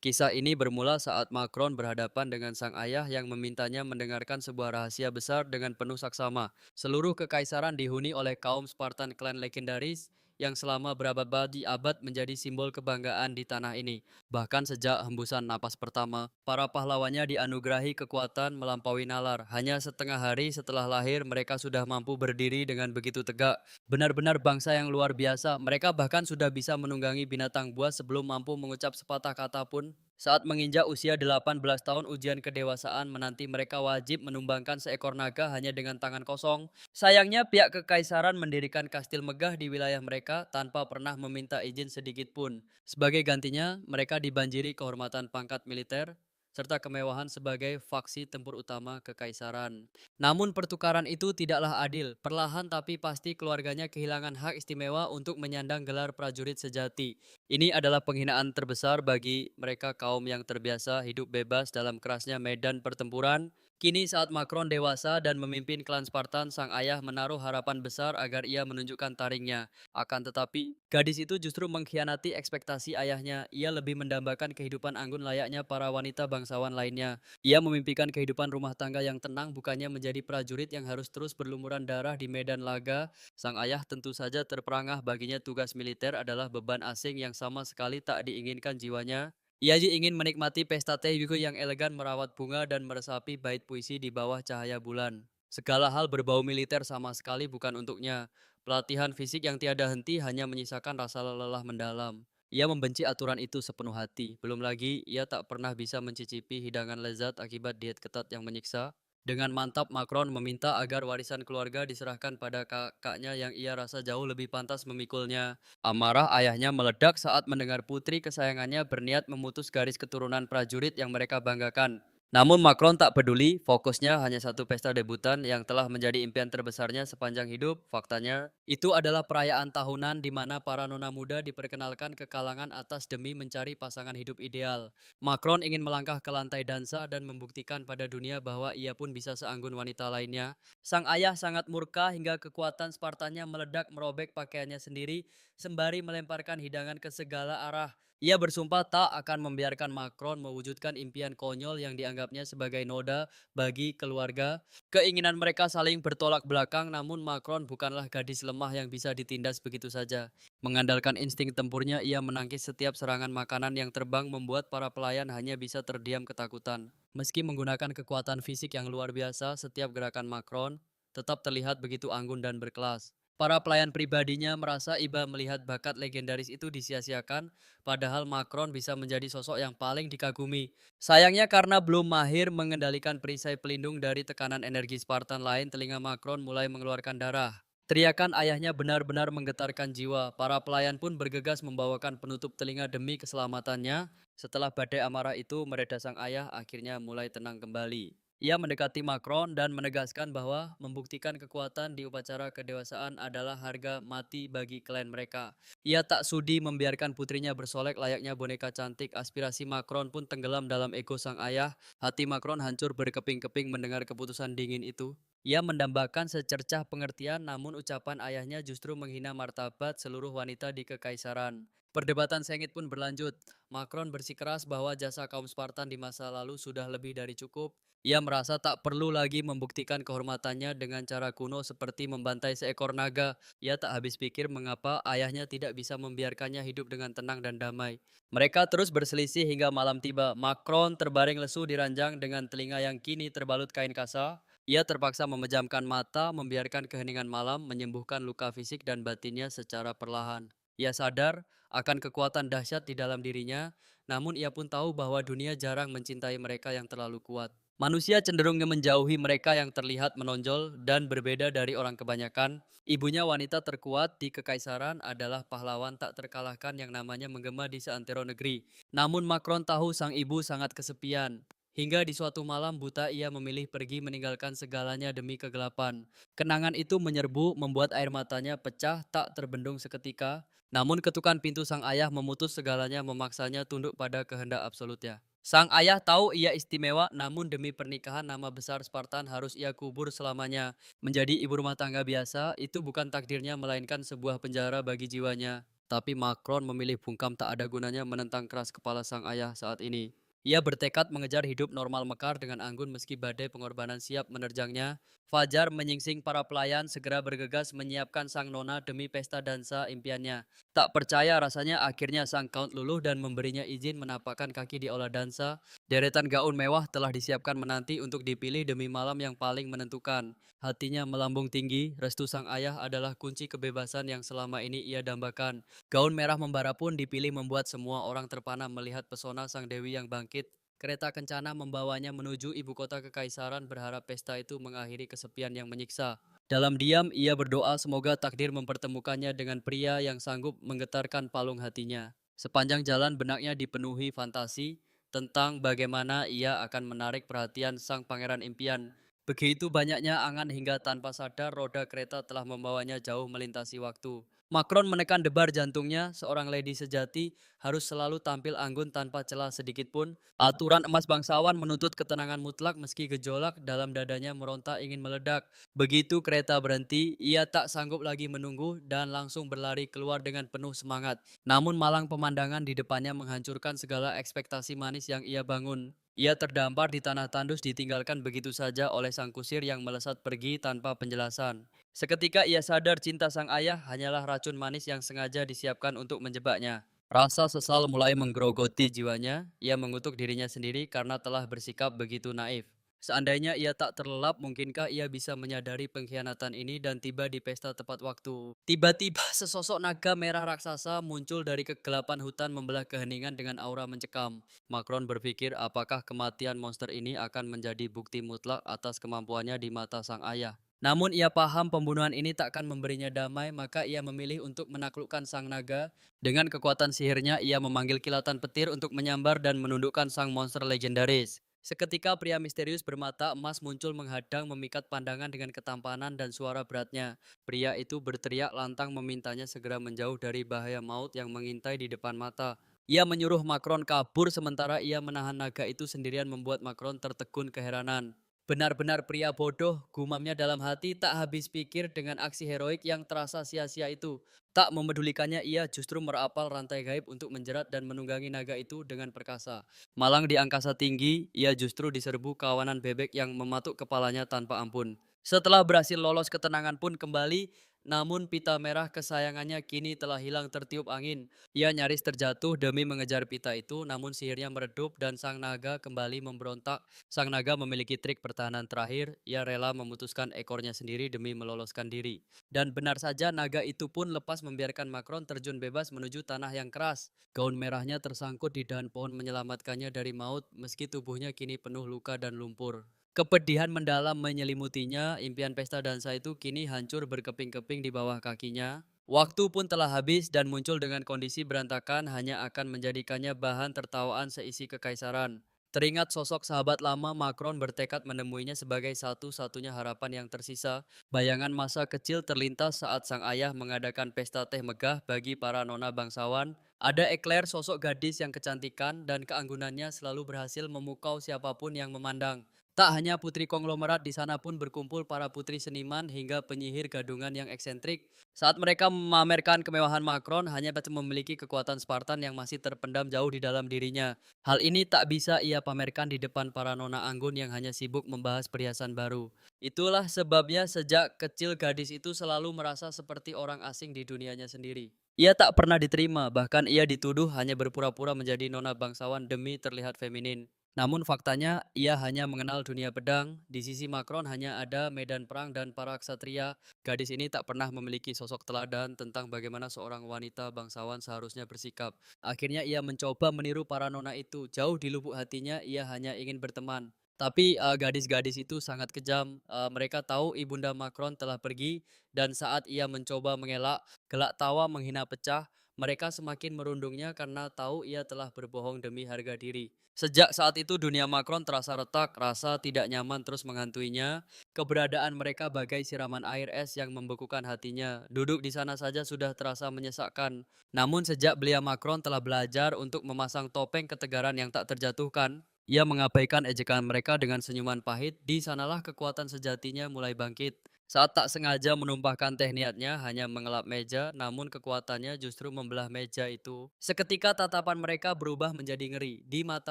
Kisah ini bermula saat Macron berhadapan dengan sang ayah yang memintanya mendengarkan sebuah rahasia besar dengan penuh saksama. Seluruh kekaisaran dihuni oleh kaum Spartan klan legendaris yang selama berabad-abad menjadi simbol kebanggaan di tanah ini. Bahkan sejak hembusan napas pertama, para pahlawannya dianugerahi kekuatan melampaui nalar. Hanya setengah hari setelah lahir, mereka sudah mampu berdiri dengan begitu tegak. Benar-benar bangsa yang luar biasa. Mereka bahkan sudah bisa menunggangi binatang buas sebelum mampu mengucap sepatah kata pun. Saat menginjak usia 18 tahun, ujian kedewasaan menanti, mereka wajib menumbangkan seekor naga hanya dengan tangan kosong. Sayangnya pihak kekaisaran mendirikan kastil megah di wilayah mereka tanpa pernah meminta izin sedikit pun. Sebagai gantinya, mereka dibanjiri kehormatan pangkat militer serta kemewahan sebagai faksi tempur utama kekaisaran. Namun pertukaran itu tidaklah adil. Perlahan tapi pasti keluarganya kehilangan hak istimewa untuk menyandang gelar prajurit sejati. Ini adalah penghinaan terbesar bagi mereka kaum yang terbiasa hidup bebas dalam kerasnya medan pertempuran. Kini saat Macron dewasa dan memimpin klan Spartan, sang ayah menaruh harapan besar agar ia menunjukkan taringnya. Akan tetapi, gadis itu justru mengkhianati ekspektasi ayahnya. Ia lebih mendambakan kehidupan anggun layaknya para wanita bangsawan lainnya. Ia memimpikan kehidupan rumah tangga yang tenang, bukannya menjadi prajurit yang harus terus berlumuran darah di medan laga. Sang ayah tentu saja terperangah, baginya tugas militer adalah beban asing yang sama sekali tak diinginkan jiwanya. Ia ingin menikmati pesta teh juga yang elegan, merawat bunga dan meresapi bait puisi di bawah cahaya bulan. Segala hal berbau militer sama sekali bukan untuknya. Pelatihan fisik yang tiada henti hanya menyisakan rasa lelah mendalam. Ia membenci aturan itu sepenuh hati. Belum lagi, ia tak pernah bisa mencicipi hidangan lezat akibat diet ketat yang menyiksa. Dengan mantap, Macron meminta agar warisan keluarga diserahkan pada kakaknya yang ia rasa jauh lebih pantas memikulnya. Amarah ayahnya meledak saat mendengar putri kesayangannya berniat memutus garis keturunan prajurit yang mereka banggakan. Namun Macron tak peduli, fokusnya hanya satu pesta debutan yang telah menjadi impian terbesarnya sepanjang hidup. Faktanya, itu adalah perayaan tahunan di mana para nona muda diperkenalkan ke kalangan atas demi mencari pasangan hidup ideal. Macron ingin melangkah ke lantai dansa dan membuktikan pada dunia bahwa ia pun bisa seanggun wanita lainnya. Sang ayah sangat murka hingga kekuatan Spartanya meledak, merobek pakaiannya sendiri sembari melemparkan hidangan ke segala arah. Ia bersumpah tak akan membiarkan Macron mewujudkan impian konyol yang dianggapnya sebagai noda bagi keluarga. Keinginan mereka saling bertolak belakang, namun Macron bukanlah gadis lemah yang bisa ditindas begitu saja. Mengandalkan insting tempurnya, ia menangkis setiap serangan makanan yang terbang, membuat para pelayan hanya bisa terdiam ketakutan. Meski menggunakan kekuatan fisik yang luar biasa, setiap gerakan Macron tetap terlihat begitu anggun dan berkelas. Para pelayan pribadinya merasa iba melihat bakat legendaris itu disia-siakan, padahal Macron bisa menjadi sosok yang paling dikagumi. Sayangnya karena belum mahir mengendalikan perisai pelindung dari tekanan energi Spartan lain, telinga Macron mulai mengeluarkan darah. Teriakan ayahnya benar-benar menggetarkan jiwa. Para pelayan pun bergegas membawakan penutup telinga demi keselamatannya. Setelah badai amarah itu mereda, sang ayah akhirnya mulai tenang kembali. Ia mendekati Macron dan menegaskan bahwa membuktikan kekuatan di upacara kedewasaan adalah harga mati bagi klan mereka. Ia tak sudi membiarkan putrinya bersolek layaknya boneka cantik. Aspirasi Macron pun tenggelam dalam ego sang ayah. Hati Macron hancur berkeping-keping mendengar keputusan dingin itu. Ia mendambakan secercah pengertian, namun ucapan ayahnya justru menghina martabat seluruh wanita di kekaisaran. Perdebatan sengit pun berlanjut. Macron bersikeras bahwa jasa kaum Spartan di masa lalu sudah lebih dari cukup. Ia merasa tak perlu lagi membuktikan kehormatannya dengan cara kuno seperti membantai seekor naga. Ia tak habis pikir mengapa ayahnya tidak bisa membiarkannya hidup dengan tenang dan damai. Mereka terus berselisih hingga malam tiba. Macron terbaring lesu di ranjang dengan telinga yang kini terbalut kain kasa. Ia terpaksa memejamkan mata, membiarkan keheningan malam menyembuhkan luka fisik dan batinnya secara perlahan. Ia sadar akan kekuatan dahsyat di dalam dirinya, namun ia pun tahu bahwa dunia jarang mencintai mereka yang terlalu kuat. Manusia cenderung menjauhi mereka yang terlihat menonjol dan berbeda dari orang kebanyakan. Ibunya, wanita terkuat di kekaisaran, adalah pahlawan tak terkalahkan yang namanya menggema di seantero negeri. Namun Macron tahu sang ibu sangat kesepian. Hingga di suatu malam buta ia memilih pergi meninggalkan segalanya demi kegelapan. Kenangan itu menyerbu, membuat air matanya pecah tak terbendung seketika. Namun ketukan pintu sang ayah memutus segalanya, memaksanya tunduk pada kehendak absolutnya. Sang ayah tahu ia istimewa, namun demi pernikahan nama besar Spartan harus ia kubur selamanya. Menjadi ibu rumah tangga biasa, itu bukan takdirnya melainkan sebuah penjara bagi jiwanya. Tapi Macron memilih bungkam tak ada gunanya menentang keras kepala sang ayah saat ini. Ia bertekad mengejar hidup normal mekar dengan anggun meski badai pengorbanan siap menerjangnya. Fajar menyingsing para pelayan segera bergegas menyiapkan sang nona demi pesta dansa impiannya. Tak percaya rasanya akhirnya sang count luluh dan memberinya izin menapakkan kaki di aula dansa. Deretan gaun mewah telah disiapkan menanti untuk dipilih demi malam yang paling menentukan. Hatinya melambung tinggi, restu sang ayah adalah kunci kebebasan yang selama ini ia dambakan. Gaun merah membara pun dipilih membuat semua orang terpana melihat pesona sang dewi yang bangkit. Kereta kencana membawanya menuju ibu kota kekaisaran berharap pesta itu mengakhiri kesepian yang menyiksa. Dalam diam, ia berdoa semoga takdir mempertemukannya dengan pria yang sanggup menggetarkan palung hatinya. Sepanjang jalan benaknya dipenuhi fantasi tentang bagaimana ia akan menarik perhatian sang pangeran impian. Begitu banyaknya angan hingga tanpa sadar roda kereta telah membawanya jauh melintasi waktu. Macron menekan debar jantungnya, seorang lady sejati harus selalu tampil anggun tanpa celah sedikit pun. Aturan emas bangsawan menuntut ketenangan mutlak meski gejolak dalam dadanya meronta ingin meledak. Begitu kereta berhenti, ia tak sanggup lagi menunggu dan langsung berlari keluar dengan penuh semangat. Namun malang pemandangan di depannya menghancurkan segala ekspektasi manis yang ia bangun. Ia terdampar di tanah tandus ditinggalkan begitu saja oleh sang kusir yang melesat pergi tanpa penjelasan. Seketika ia sadar cinta sang ayah hanyalah racun manis yang sengaja disiapkan untuk menjebaknya. Rasa sesal mulai menggerogoti jiwanya, ia mengutuk dirinya sendiri karena telah bersikap begitu naif. Seandainya ia tak terlelap, mungkinkah ia bisa menyadari pengkhianatan ini dan tiba di pesta tepat waktu. Tiba-tiba sesosok naga merah raksasa muncul dari kegelapan hutan membelah keheningan dengan aura mencekam. Macron berpikir apakah kematian monster ini akan menjadi bukti mutlak atas kemampuannya di mata sang ayah. Namun ia paham pembunuhan ini takkan memberinya damai, maka ia memilih untuk menaklukkan sang naga. Dengan kekuatan sihirnya, ia memanggil kilatan petir untuk menyambar dan menundukkan sang monster legendaris. Seketika pria misterius bermata emas muncul menghadang memikat pandangan dengan ketampanan dan suara beratnya. Pria itu berteriak lantang memintanya segera menjauh dari bahaya maut yang mengintai di depan mata. Ia menyuruh Macron kabur sementara ia menahan naga itu sendirian membuat Macron tertegun keheranan. Benar-benar pria bodoh, gumamnya dalam hati tak habis pikir dengan aksi heroik yang terasa sia-sia itu. Tak memedulikannya ia justru merapal rantai gaib untuk menjerat dan menunggangi naga itu dengan perkasa. Malang di angkasa tinggi, ia justru diserbu kawanan bebek yang mematuk kepalanya tanpa ampun. Setelah berhasil lolos ketenangan pun kembali, namun pita merah kesayangannya kini telah hilang tertiup angin. Ia nyaris terjatuh demi mengejar pita itu, namun sihirnya meredup dan sang naga kembali memberontak. Sang naga memiliki trik pertahanan terakhir, ia rela memutuskan ekornya sendiri demi meloloskan diri. Dan benar saja naga itu pun lepas membiarkan Macron terjun bebas menuju tanah yang keras. Gaun merahnya tersangkut di dahan pohon menyelamatkannya dari maut meski tubuhnya kini penuh luka dan lumpur. Kepedihan mendalam menyelimutinya, impian pesta dansa itu kini hancur berkeping-keping di bawah kakinya. Waktu pun telah habis dan muncul dengan kondisi berantakan hanya akan menjadikannya bahan tertawaan seisi kekaisaran. Teringat sosok sahabat lama, Macron bertekad menemuinya sebagai satu-satunya harapan yang tersisa. Bayangan masa kecil terlintas saat sang ayah mengadakan pesta teh megah bagi para nona bangsawan. Ada ekler sosok gadis yang kecantikan dan keanggunannya selalu berhasil memukau siapapun yang memandang. Tak hanya putri konglomerat, di sana pun berkumpul para putri seniman hingga penyihir gadungan yang eksentrik. Saat mereka memamerkan kemewahan Macron, hanya memiliki kekuatan Spartan yang masih terpendam jauh di dalam dirinya. Hal ini tak bisa ia pamerkan di depan para nona anggun yang hanya sibuk membahas perhiasan baru. Itulah sebabnya sejak kecil gadis itu selalu merasa seperti orang asing di dunianya sendiri. Ia tak pernah diterima, bahkan ia dituduh hanya berpura-pura menjadi nona bangsawan demi terlihat feminin. Namun faktanya ia hanya mengenal dunia pedang, di sisi Macron hanya ada medan perang dan para ksatria. Gadis ini tak pernah memiliki sosok teladan tentang bagaimana seorang wanita bangsawan seharusnya bersikap. Akhirnya ia mencoba meniru para nona itu, jauh di lubuk hatinya ia hanya ingin berteman. Tapi gadis-gadis itu sangat kejam. Mereka tahu ibunda Macron telah pergi dan saat ia mencoba mengelak, gelak tawa menghina pecah. Mereka semakin merundungnya karena tahu ia telah berbohong demi harga diri. Sejak saat itu dunia Macron terasa retak, rasa tidak nyaman terus menghantuinya. Keberadaan mereka bagai siraman air es yang membekukan hatinya. Duduk di sana saja sudah terasa menyesakkan. Namun sejak belia Macron telah belajar untuk memasang topeng ketegaran yang tak terjatuhkan, ia mengabaikan ejekan mereka dengan senyuman pahit. Di sanalah kekuatan sejatinya mulai bangkit. Saat tak sengaja menumpahkan teh niatnya hanya mengelap meja, namun kekuatannya justru membelah meja itu. Seketika tatapan mereka berubah menjadi ngeri. Di mata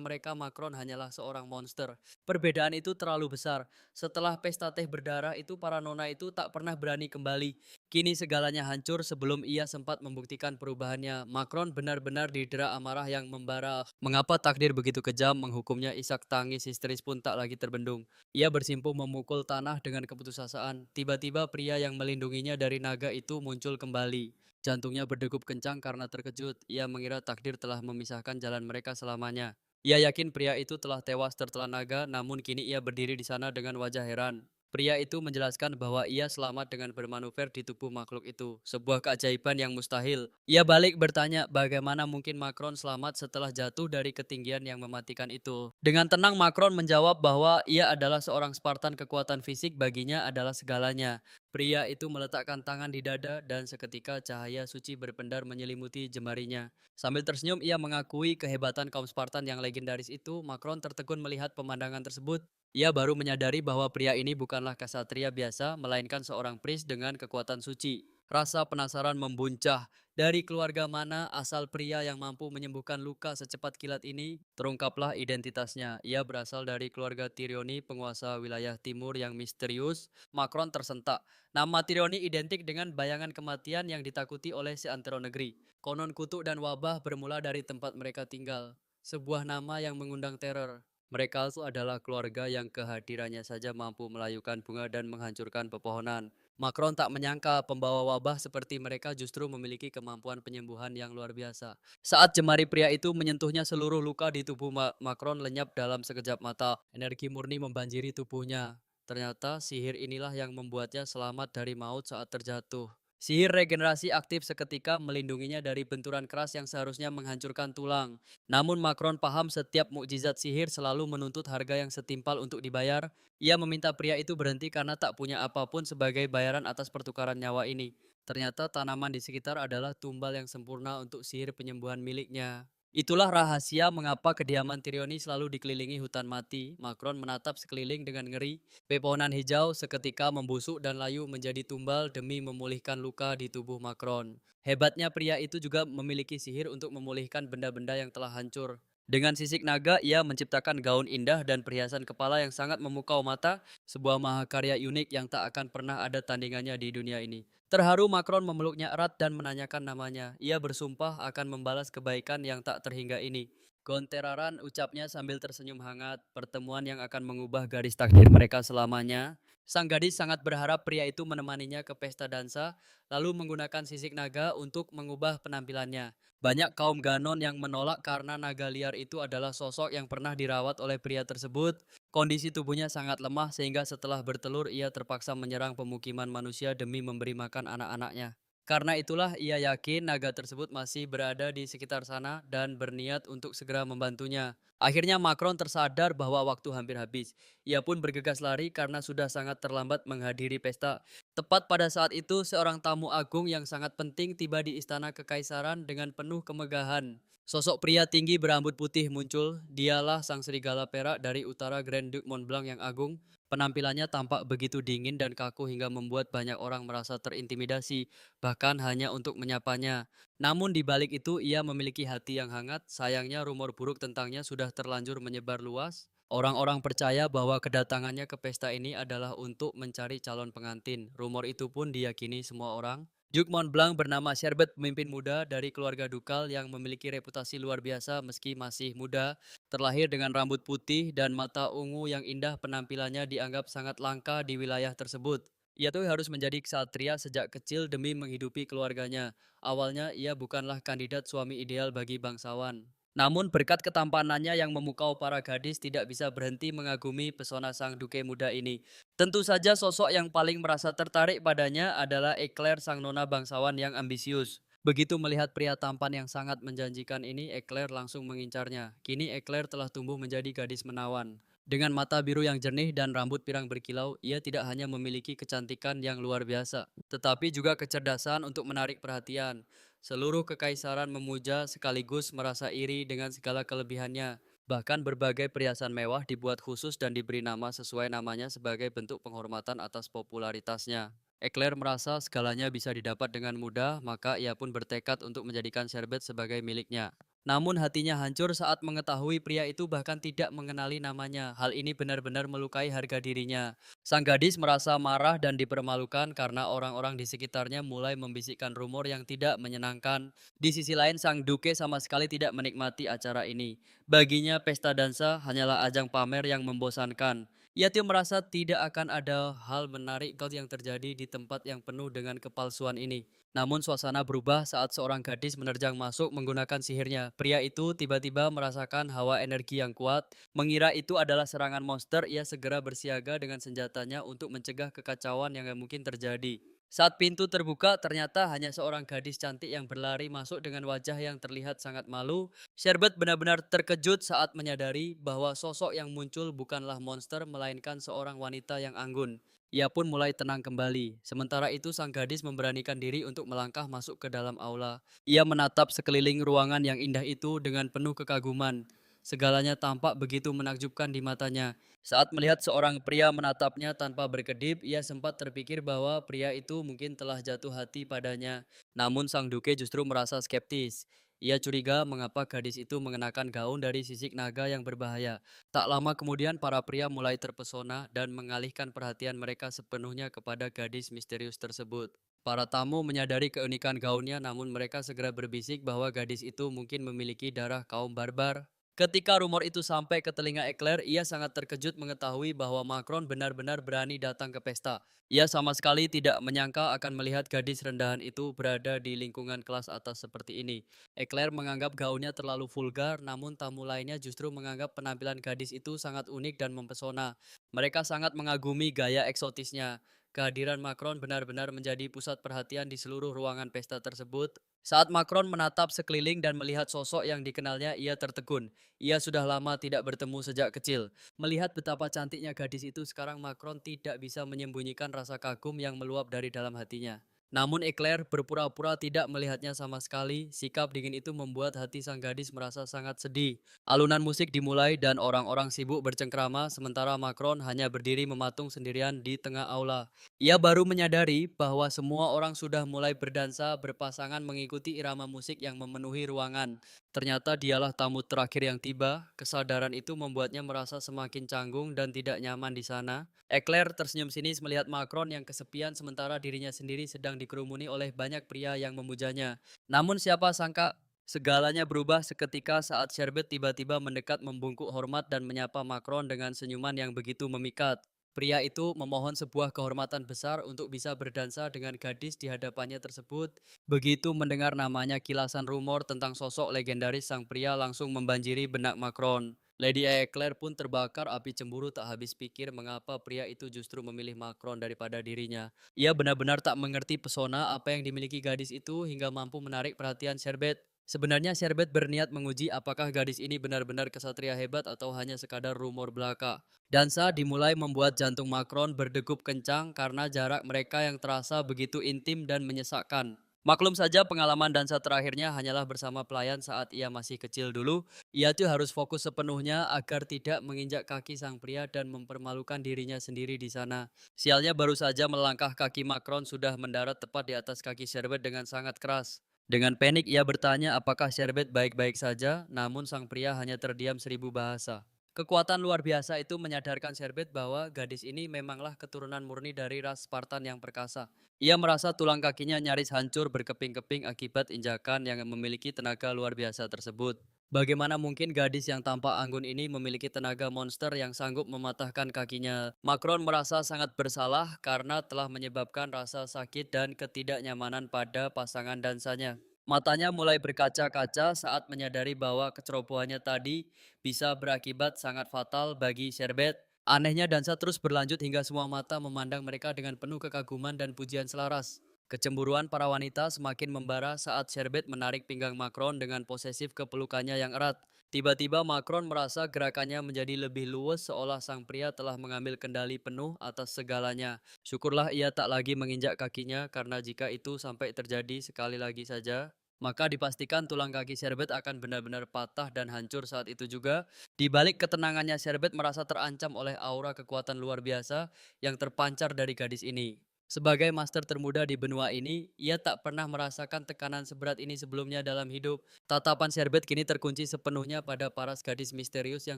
mereka Macron hanyalah seorang monster. Perbedaan itu terlalu besar. Setelah pesta teh berdarah itu para nona itu tak pernah berani kembali. Kini segalanya hancur sebelum ia sempat membuktikan perubahannya. Macron benar-benar didera amarah yang membara. Mengapa takdir begitu kejam menghukumnya, isak tangis histeris pun tak lagi terbendung. Ia bersimpuh memukul tanah dengan keputusasaan. Tiba-tiba pria yang melindunginya dari naga itu muncul kembali. Jantungnya berdegup kencang karena terkejut. Ia mengira takdir telah memisahkan jalan mereka selamanya. Ia yakin pria itu telah tewas tertelan naga, namun kini ia berdiri di sana dengan wajah heran. Pria itu menjelaskan bahwa ia selamat dengan bermanuver di tubuh makhluk itu, sebuah keajaiban yang mustahil. Ia balik bertanya bagaimana mungkin Macron selamat setelah jatuh dari ketinggian yang mematikan itu. Dengan tenang Macron menjawab bahwa ia adalah seorang Spartan, kekuatan fisik baginya adalah segalanya. Pria itu meletakkan tangan di dada dan seketika cahaya suci berpendar menyelimuti jemarinya. Sambil tersenyum ia mengakui kehebatan kaum Spartan yang legendaris itu. Macron tertegun melihat pemandangan tersebut. Ia baru menyadari bahwa pria ini bukanlah ksatria biasa, melainkan seorang pris dengan kekuatan suci. Rasa penasaran membuncah. Dari keluarga mana asal pria yang mampu menyembuhkan luka secepat kilat ini? Terungkaplah identitasnya. Ia berasal dari keluarga Tirioni, penguasa wilayah timur yang misterius. Macron tersentak. Nama Tirioni identik dengan bayangan kematian yang ditakuti oleh seantero negeri. Konon kutuk dan wabah bermula dari tempat mereka tinggal. Sebuah nama yang mengundang teror. Mereka itu adalah keluarga yang kehadirannya saja mampu melayukan bunga dan menghancurkan pepohonan. Macron tak menyangka pembawa wabah seperti mereka justru memiliki kemampuan penyembuhan yang luar biasa. Saat jemari pria itu menyentuhnya, seluruh luka di tubuh Macron lenyap dalam sekejap mata. Energi murni membanjiri tubuhnya. Ternyata sihir inilah yang membuatnya selamat dari maut saat terjatuh. Sihir regenerasi aktif seketika melindunginya dari benturan keras yang seharusnya menghancurkan tulang. Namun Macron paham setiap mukjizat sihir selalu menuntut harga yang setimpal untuk dibayar. Ia meminta pria itu berhenti karena tak punya apapun sebagai bayaran atas pertukaran nyawa ini. Ternyata tanaman di sekitar adalah tumbal yang sempurna untuk sihir penyembuhan miliknya. Itulah rahasia mengapa kediaman Tirioni selalu dikelilingi hutan mati. Macron menatap sekeliling dengan ngeri. Pepohonan hijau seketika membusuk dan layu menjadi tumbal demi memulihkan luka di tubuh Macron. Hebatnya pria itu juga memiliki sihir untuk memulihkan benda-benda yang telah hancur. Dengan sisik naga, ia menciptakan gaun indah dan perhiasan kepala yang sangat memukau mata, sebuah mahakarya unik yang tak akan pernah ada tandingannya di dunia ini. Terharu Macron memeluknya erat dan menanyakan namanya. Ia bersumpah akan membalas kebaikan yang tak terhingga ini. Gonteraran ucapnya sambil tersenyum hangat, pertemuan yang akan mengubah garis takdir mereka selamanya. Sang gadis sangat berharap pria itu menemaninya ke pesta dansa, lalu menggunakan sisik naga untuk mengubah penampilannya. Banyak kaum Ganon yang menolak karena naga liar itu adalah sosok yang pernah dirawat oleh pria tersebut. Kondisi tubuhnya sangat lemah sehingga setelah bertelur ia terpaksa menyerang pemukiman manusia demi memberi makan anak-anaknya. Karena itulah ia yakin naga tersebut masih berada di sekitar sana dan berniat untuk segera membantunya. Akhirnya Macron tersadar bahwa waktu hampir habis. Ia pun bergegas lari karena sudah sangat terlambat menghadiri pesta. Tepat pada saat itu, seorang tamu agung yang sangat penting tiba di istana kekaisaran dengan penuh kemegahan. Sosok pria tinggi berambut putih muncul. Dialah sang serigala perak dari utara, Grand Duke Mont Blanc yang agung. Penampilannya tampak begitu dingin dan kaku hingga membuat banyak orang merasa terintimidasi, bahkan hanya untuk menyapanya. Namun di balik itu ia memiliki hati yang hangat. Sayangnya rumor buruk tentangnya sudah terlanjur menyebar luas. Orang-orang percaya bahwa kedatangannya ke pesta ini adalah untuk mencari calon pengantin. Rumor itu pun diyakini semua orang. Duke Mont Blanc bernama Sherbet, pemimpin muda dari keluarga dukal yang memiliki reputasi luar biasa meski masih muda. Terlahir dengan rambut putih dan mata ungu yang indah, penampilannya dianggap sangat langka di wilayah tersebut. Ia tuh harus menjadi ksatria sejak kecil demi menghidupi keluarganya. Awalnya ia bukanlah kandidat suami ideal bagi bangsawan. Namun berkat ketampanannya yang memukau para gadis tidak bisa berhenti mengagumi pesona sang duke muda ini. Tentu saja sosok yang paling merasa tertarik padanya adalah Eclair, sang nona bangsawan yang ambisius. Begitu melihat pria tampan yang sangat menjanjikan ini, Eclair langsung mengincarnya. Kini Eclair telah tumbuh menjadi gadis menawan. Dengan mata biru yang jernih dan rambut pirang berkilau, ia tidak hanya memiliki kecantikan yang luar biasa, tetapi juga kecerdasan untuk menarik perhatian. Seluruh kekaisaran memuja sekaligus merasa iri dengan segala kelebihannya. Bahkan berbagai perhiasan mewah dibuat khusus dan diberi nama sesuai namanya sebagai bentuk penghormatan atas popularitasnya. Eclair merasa segalanya bisa didapat dengan mudah, maka ia pun bertekad untuk menjadikan Sherbet sebagai miliknya. Namun hatinya hancur saat mengetahui pria itu bahkan tidak mengenali namanya. Hal ini benar-benar melukai harga dirinya. Sang gadis merasa marah dan dipermalukan karena orang-orang di sekitarnya mulai membisikkan rumor yang tidak menyenangkan. Di sisi lain, sang duke sama sekali tidak menikmati acara ini. Baginya, pesta dansa hanyalah ajang pamer yang membosankan. Ia tuh merasa tidak akan ada hal menarik yang terjadi di tempat yang penuh dengan kepalsuan ini. Namun suasana berubah saat seorang gadis menerjang masuk menggunakan sihirnya. Pria itu tiba-tiba merasakan hawa energi yang kuat. Mengira itu adalah serangan monster, ia segera bersiaga dengan senjatanya untuk mencegah kekacauan yang mungkin terjadi. Saat pintu terbuka, ternyata hanya seorang gadis cantik yang berlari masuk dengan wajah yang terlihat sangat malu. Sherbet benar-benar terkejut saat menyadari bahwa sosok yang muncul bukanlah monster, melainkan seorang wanita yang anggun. Ia pun mulai tenang kembali. Sementara itu, sang gadis memberanikan diri untuk melangkah masuk ke dalam aula. Ia menatap sekeliling ruangan yang indah itu dengan penuh kekaguman. Segalanya tampak begitu menakjubkan di matanya. Saat melihat seorang pria menatapnya tanpa berkedip, ia sempat terpikir bahwa pria itu mungkin telah jatuh hati padanya. Namun sang duke justru merasa skeptis. Ia curiga mengapa gadis itu mengenakan gaun dari sisik naga yang berbahaya. Tak lama kemudian para pria mulai terpesona dan mengalihkan perhatian mereka sepenuhnya kepada gadis misterius tersebut. Para tamu menyadari keunikan gaunnya, namun mereka segera berbisik bahwa gadis itu mungkin memiliki darah kaum barbar. Ketika rumor itu sampai ke telinga Eclair, ia sangat terkejut mengetahui bahwa Macron benar-benar berani datang ke pesta. Ia sama sekali tidak menyangka akan melihat gadis rendahan itu berada di lingkungan kelas atas seperti ini. Eclair menganggap gaunnya terlalu vulgar, namun tamu lainnya justru menganggap penampilan gadis itu sangat unik dan mempesona. Mereka sangat mengagumi gaya eksotisnya. Kehadiran Macron benar-benar menjadi pusat perhatian di seluruh ruangan pesta tersebut. Saat Macron menatap sekeliling dan melihat sosok yang dikenalnya, ia tertegun. Ia sudah lama tidak bertemu sejak kecil. Melihat betapa cantiknya gadis itu, sekarang Macron tidak bisa menyembunyikan rasa kagum yang meluap dari dalam hatinya. Namun Eclair berpura-pura tidak melihatnya sama sekali. Sikap dingin itu membuat hati sang gadis merasa sangat sedih. Alunan musik dimulai dan orang-orang sibuk bercengkrama, sementara Macron hanya berdiri mematung sendirian di tengah aula. Ia baru menyadari bahwa semua orang sudah mulai berdansa berpasangan mengikuti irama musik yang memenuhi ruangan. Ternyata dialah tamu terakhir yang tiba. Kesadaran itu membuatnya merasa semakin canggung dan tidak nyaman di sana. Eclair tersenyum sinis melihat Macron yang kesepian sementara dirinya sendiri sedang dikerumuni oleh banyak pria yang memujanya. Namun siapa sangka segalanya berubah seketika saat Sherbet tiba-tiba mendekat membungkuk hormat dan menyapa Macron dengan senyuman yang begitu memikat. Pria itu memohon sebuah kehormatan besar untuk bisa berdansa dengan gadis di hadapannya tersebut. Begitu mendengar namanya, kilasan rumor tentang sosok legendaris sang pria langsung membanjiri benak Macron. Lady Eclair pun terbakar api cemburu tak habis pikir mengapa pria itu justru memilih Macron daripada dirinya. Ia benar-benar tak mengerti pesona apa yang dimiliki gadis itu hingga mampu menarik perhatian Sherbet. Sebenarnya Sherbet berniat menguji apakah gadis ini benar-benar kesatria hebat atau hanya sekadar rumor belaka. Dansa dimulai membuat jantung Macron berdegup kencang karena jarak mereka yang terasa begitu intim dan menyesakkan. Maklum saja pengalaman dansa terakhirnya hanyalah bersama pelayan saat ia masih kecil dulu. Ia tuh harus fokus sepenuhnya agar tidak menginjak kaki sang pria dan mempermalukan dirinya sendiri di sana. Sialnya baru saja melangkah kaki Macron sudah mendarat tepat di atas kaki Sherbet dengan sangat keras. Dengan panik ia bertanya apakah Sherbet baik-baik saja, namun sang pria hanya terdiam seribu bahasa. Kekuatan luar biasa itu menyadarkan Sherbet bahwa gadis ini memanglah keturunan murni dari ras Spartan yang perkasa. Ia merasa tulang kakinya nyaris hancur berkeping-keping akibat injakan yang memiliki tenaga luar biasa tersebut. Bagaimana mungkin gadis yang tampak anggun ini memiliki tenaga monster yang sanggup mematahkan kakinya? Macron merasa sangat bersalah karena telah menyebabkan rasa sakit dan ketidaknyamanan pada pasangan dansanya. Matanya mulai berkaca-kaca saat menyadari bahwa kecerobohannya tadi bisa berakibat sangat fatal bagi Sherbet. Anehnya dansa terus berlanjut hingga semua mata memandang mereka dengan penuh kekaguman dan pujian selaras. Kecemburuan para wanita semakin membara saat Sherbet menarik pinggang Macron dengan posesif kepelukannya yang erat. Tiba-tiba Macron merasa gerakannya menjadi lebih luwes seolah sang pria telah mengambil kendali penuh atas segalanya. Syukurlah ia tak lagi menginjak kakinya karena jika itu sampai terjadi sekali lagi saja, maka dipastikan tulang kaki Sherbet akan benar-benar patah dan hancur saat itu juga. Di balik ketenangannya, Sherbet merasa terancam oleh aura kekuatan luar biasa yang terpancar dari gadis ini. Sebagai master termuda di benua ini, ia tak pernah merasakan tekanan seberat ini sebelumnya dalam hidup. Tatapan Sherbet kini terkunci sepenuhnya pada paras gadis misterius yang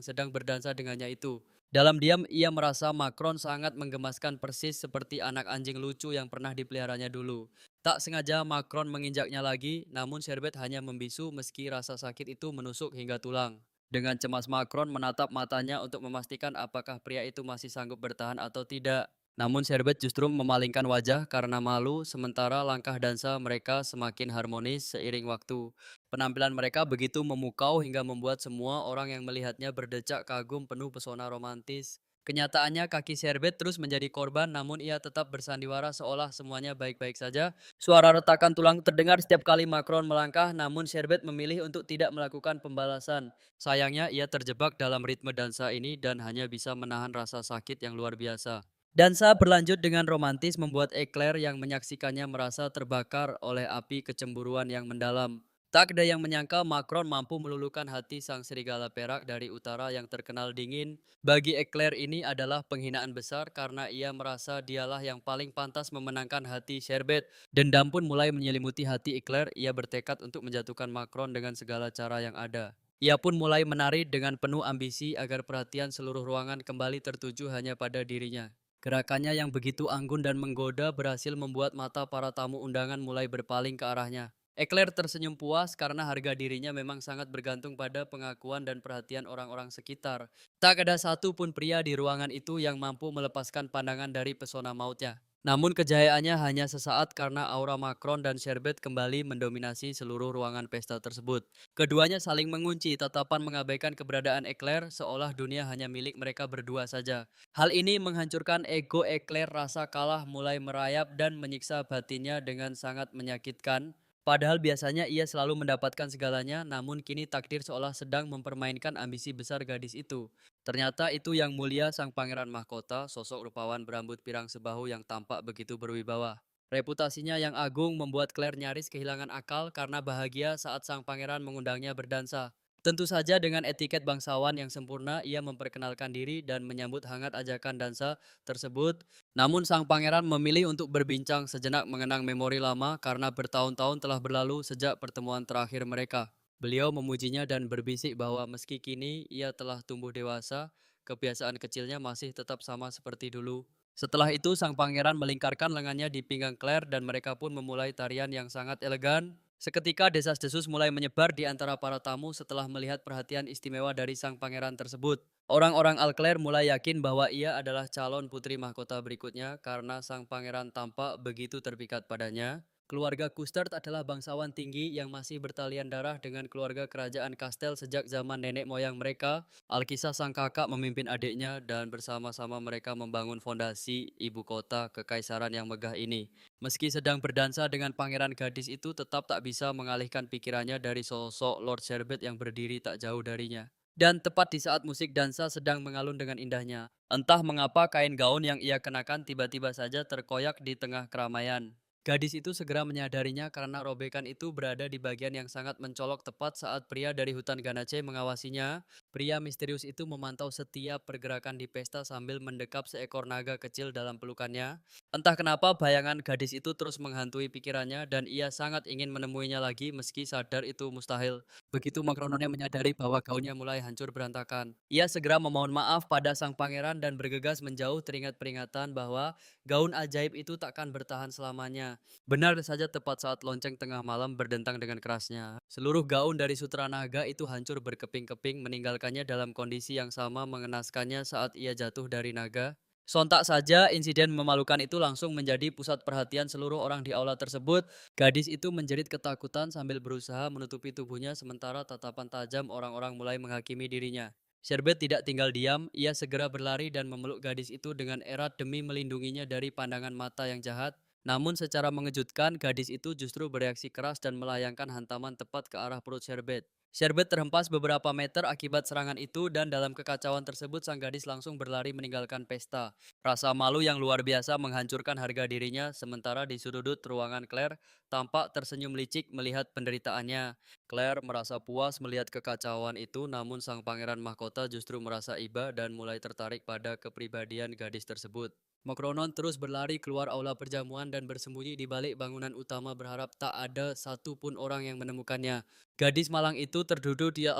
sedang berdansa dengannya itu. Dalam diam, ia merasa Macron sangat menggemaskan, persis seperti anak anjing lucu yang pernah dipeliharanya dulu. Tak sengaja Macron menginjaknya lagi, namun Sherbet hanya membisu meski rasa sakit itu menusuk hingga tulang. Dengan cemas Macron menatap matanya untuk memastikan apakah pria itu masih sanggup bertahan atau tidak. Namun Sherbet justru memalingkan wajah karena malu, sementara langkah dansa mereka semakin harmonis seiring waktu. Penampilan mereka begitu memukau hingga membuat semua orang yang melihatnya berdecak kagum penuh pesona romantis. Kenyataannya kaki Sherbet terus menjadi korban, namun ia tetap bersandiwara seolah semuanya baik-baik saja. Suara retakan tulang terdengar setiap kali Macron melangkah, namun Sherbet memilih untuk tidak melakukan pembalasan. Sayangnya ia terjebak dalam ritme dansa ini dan hanya bisa menahan rasa sakit yang luar biasa. Dansa berlanjut dengan romantis, membuat Eclair yang menyaksikannya merasa terbakar oleh api kecemburuan yang mendalam. Tak ada yang menyangka Macron mampu meluluhkan hati sang serigala perak dari utara yang terkenal dingin. Bagi Eclair ini adalah penghinaan besar karena ia merasa dialah yang paling pantas memenangkan hati Sherbet. Dendam pun mulai menyelimuti hati Eclair, ia bertekad untuk menjatuhkan Macron dengan segala cara yang ada. Ia pun mulai menari dengan penuh ambisi agar perhatian seluruh ruangan kembali tertuju hanya pada dirinya. Gerakannya yang begitu anggun dan menggoda berhasil membuat mata para tamu undangan mulai berpaling ke arahnya. Eclair tersenyum puas karena harga dirinya memang sangat bergantung pada pengakuan dan perhatian orang-orang sekitar. Tak ada satu pun pria di ruangan itu yang mampu melepaskan pandangan dari pesona mautnya. Namun kejayaannya hanya sesaat karena aura Macron dan Sherbet kembali mendominasi seluruh ruangan pesta tersebut. Keduanya saling mengunci, tatapan mengabaikan keberadaan Eclair seolah dunia hanya milik mereka berdua saja. Hal ini menghancurkan ego Eclair, rasa kalah mulai merayap dan menyiksa batinnya dengan sangat menyakitkan. Padahal biasanya ia selalu mendapatkan segalanya, namun kini takdir seolah sedang mempermainkan ambisi besar gadis itu. Ternyata itu yang mulia sang pangeran mahkota, sosok rupawan berambut pirang sebahu yang tampak begitu berwibawa. Reputasinya yang agung membuat Claire nyaris kehilangan akal karena bahagia saat sang pangeran mengundangnya berdansa. Tentu saja dengan etiket bangsawan yang sempurna, ia memperkenalkan diri dan menyambut hangat ajakan dansa tersebut. Namun sang pangeran memilih untuk berbincang sejenak mengenang memori lama karena bertahun-tahun telah berlalu sejak pertemuan terakhir mereka. Beliau memujinya dan berbisik bahwa meski kini ia telah tumbuh dewasa, kebiasaan kecilnya masih tetap sama seperti dulu. Setelah itu, sang pangeran melingkarkan lengannya di pinggang Claire dan mereka pun memulai tarian yang sangat elegan. Seketika desas-desus mulai menyebar di antara para tamu setelah melihat perhatian istimewa dari sang pangeran tersebut. Orang-orang Alclair mulai yakin bahwa ia adalah calon putri mahkota berikutnya karena sang pangeran tampak begitu terpikat padanya. Keluarga Custard adalah bangsawan tinggi yang masih bertalian darah dengan keluarga kerajaan Kastel sejak zaman nenek moyang mereka. Alkisah sang kakak memimpin adiknya dan bersama-sama mereka membangun fondasi ibu kota kekaisaran yang megah ini. Meski sedang berdansa dengan pangeran, gadis itu tetap tak bisa mengalihkan pikirannya dari sosok Lord Sherbet yang berdiri tak jauh darinya. Dan tepat di saat musik dansa sedang mengalun dengan indahnya, entah mengapa kain gaun yang ia kenakan tiba-tiba saja terkoyak di tengah keramaian. Gadis itu segera menyadarinya karena robekan itu berada di bagian yang sangat mencolok tepat saat pria dari hutan Ganache mengawasinya. Pria misterius itu memantau setiap pergerakan di pesta sambil mendekap seekor naga kecil dalam pelukannya. Entah kenapa bayangan gadis itu terus menghantui pikirannya dan ia sangat ingin menemuinya lagi meski sadar itu mustahil. Begitu Makronone menyadari bahwa gaunnya mulai hancur berantakan. Ia segera memohon maaf pada sang pangeran dan bergegas menjauh, teringat peringatan bahwa gaun ajaib itu takkan bertahan selamanya. Benar saja, tepat saat lonceng tengah malam berdentang dengan kerasnya. Seluruh gaun dari Sutra Naga itu hancur berkeping-keping, meninggalkannya dalam kondisi yang sama mengenaskannya saat ia jatuh dari naga. Sontak saja insiden memalukan itu langsung menjadi pusat perhatian seluruh orang di aula tersebut. Gadis itu menjerit ketakutan sambil berusaha menutupi tubuhnya sementara tatapan tajam orang-orang mulai menghakimi dirinya. Sherbet tidak tinggal diam, ia segera berlari dan memeluk gadis itu dengan erat demi melindunginya dari pandangan mata yang jahat. Namun secara mengejutkan, gadis itu justru bereaksi keras dan melayangkan hantaman tepat ke arah perut Sherbet. Sherbet terhempas beberapa meter akibat serangan itu dan dalam kekacauan tersebut sang gadis langsung berlari meninggalkan pesta. Rasa malu yang luar biasa menghancurkan harga dirinya sementara di sudut ruangan Claire tampak tersenyum licik melihat penderitaannya. Claire merasa puas melihat kekacauan itu namun sang pangeran mahkota justru merasa iba dan mulai tertarik pada kepribadian gadis tersebut. Mokronon terus berlari keluar aula perjamuan dan bersembunyi di balik bangunan utama berharap tak ada satupun orang yang menemukannya. Gadis malang itu terduduk di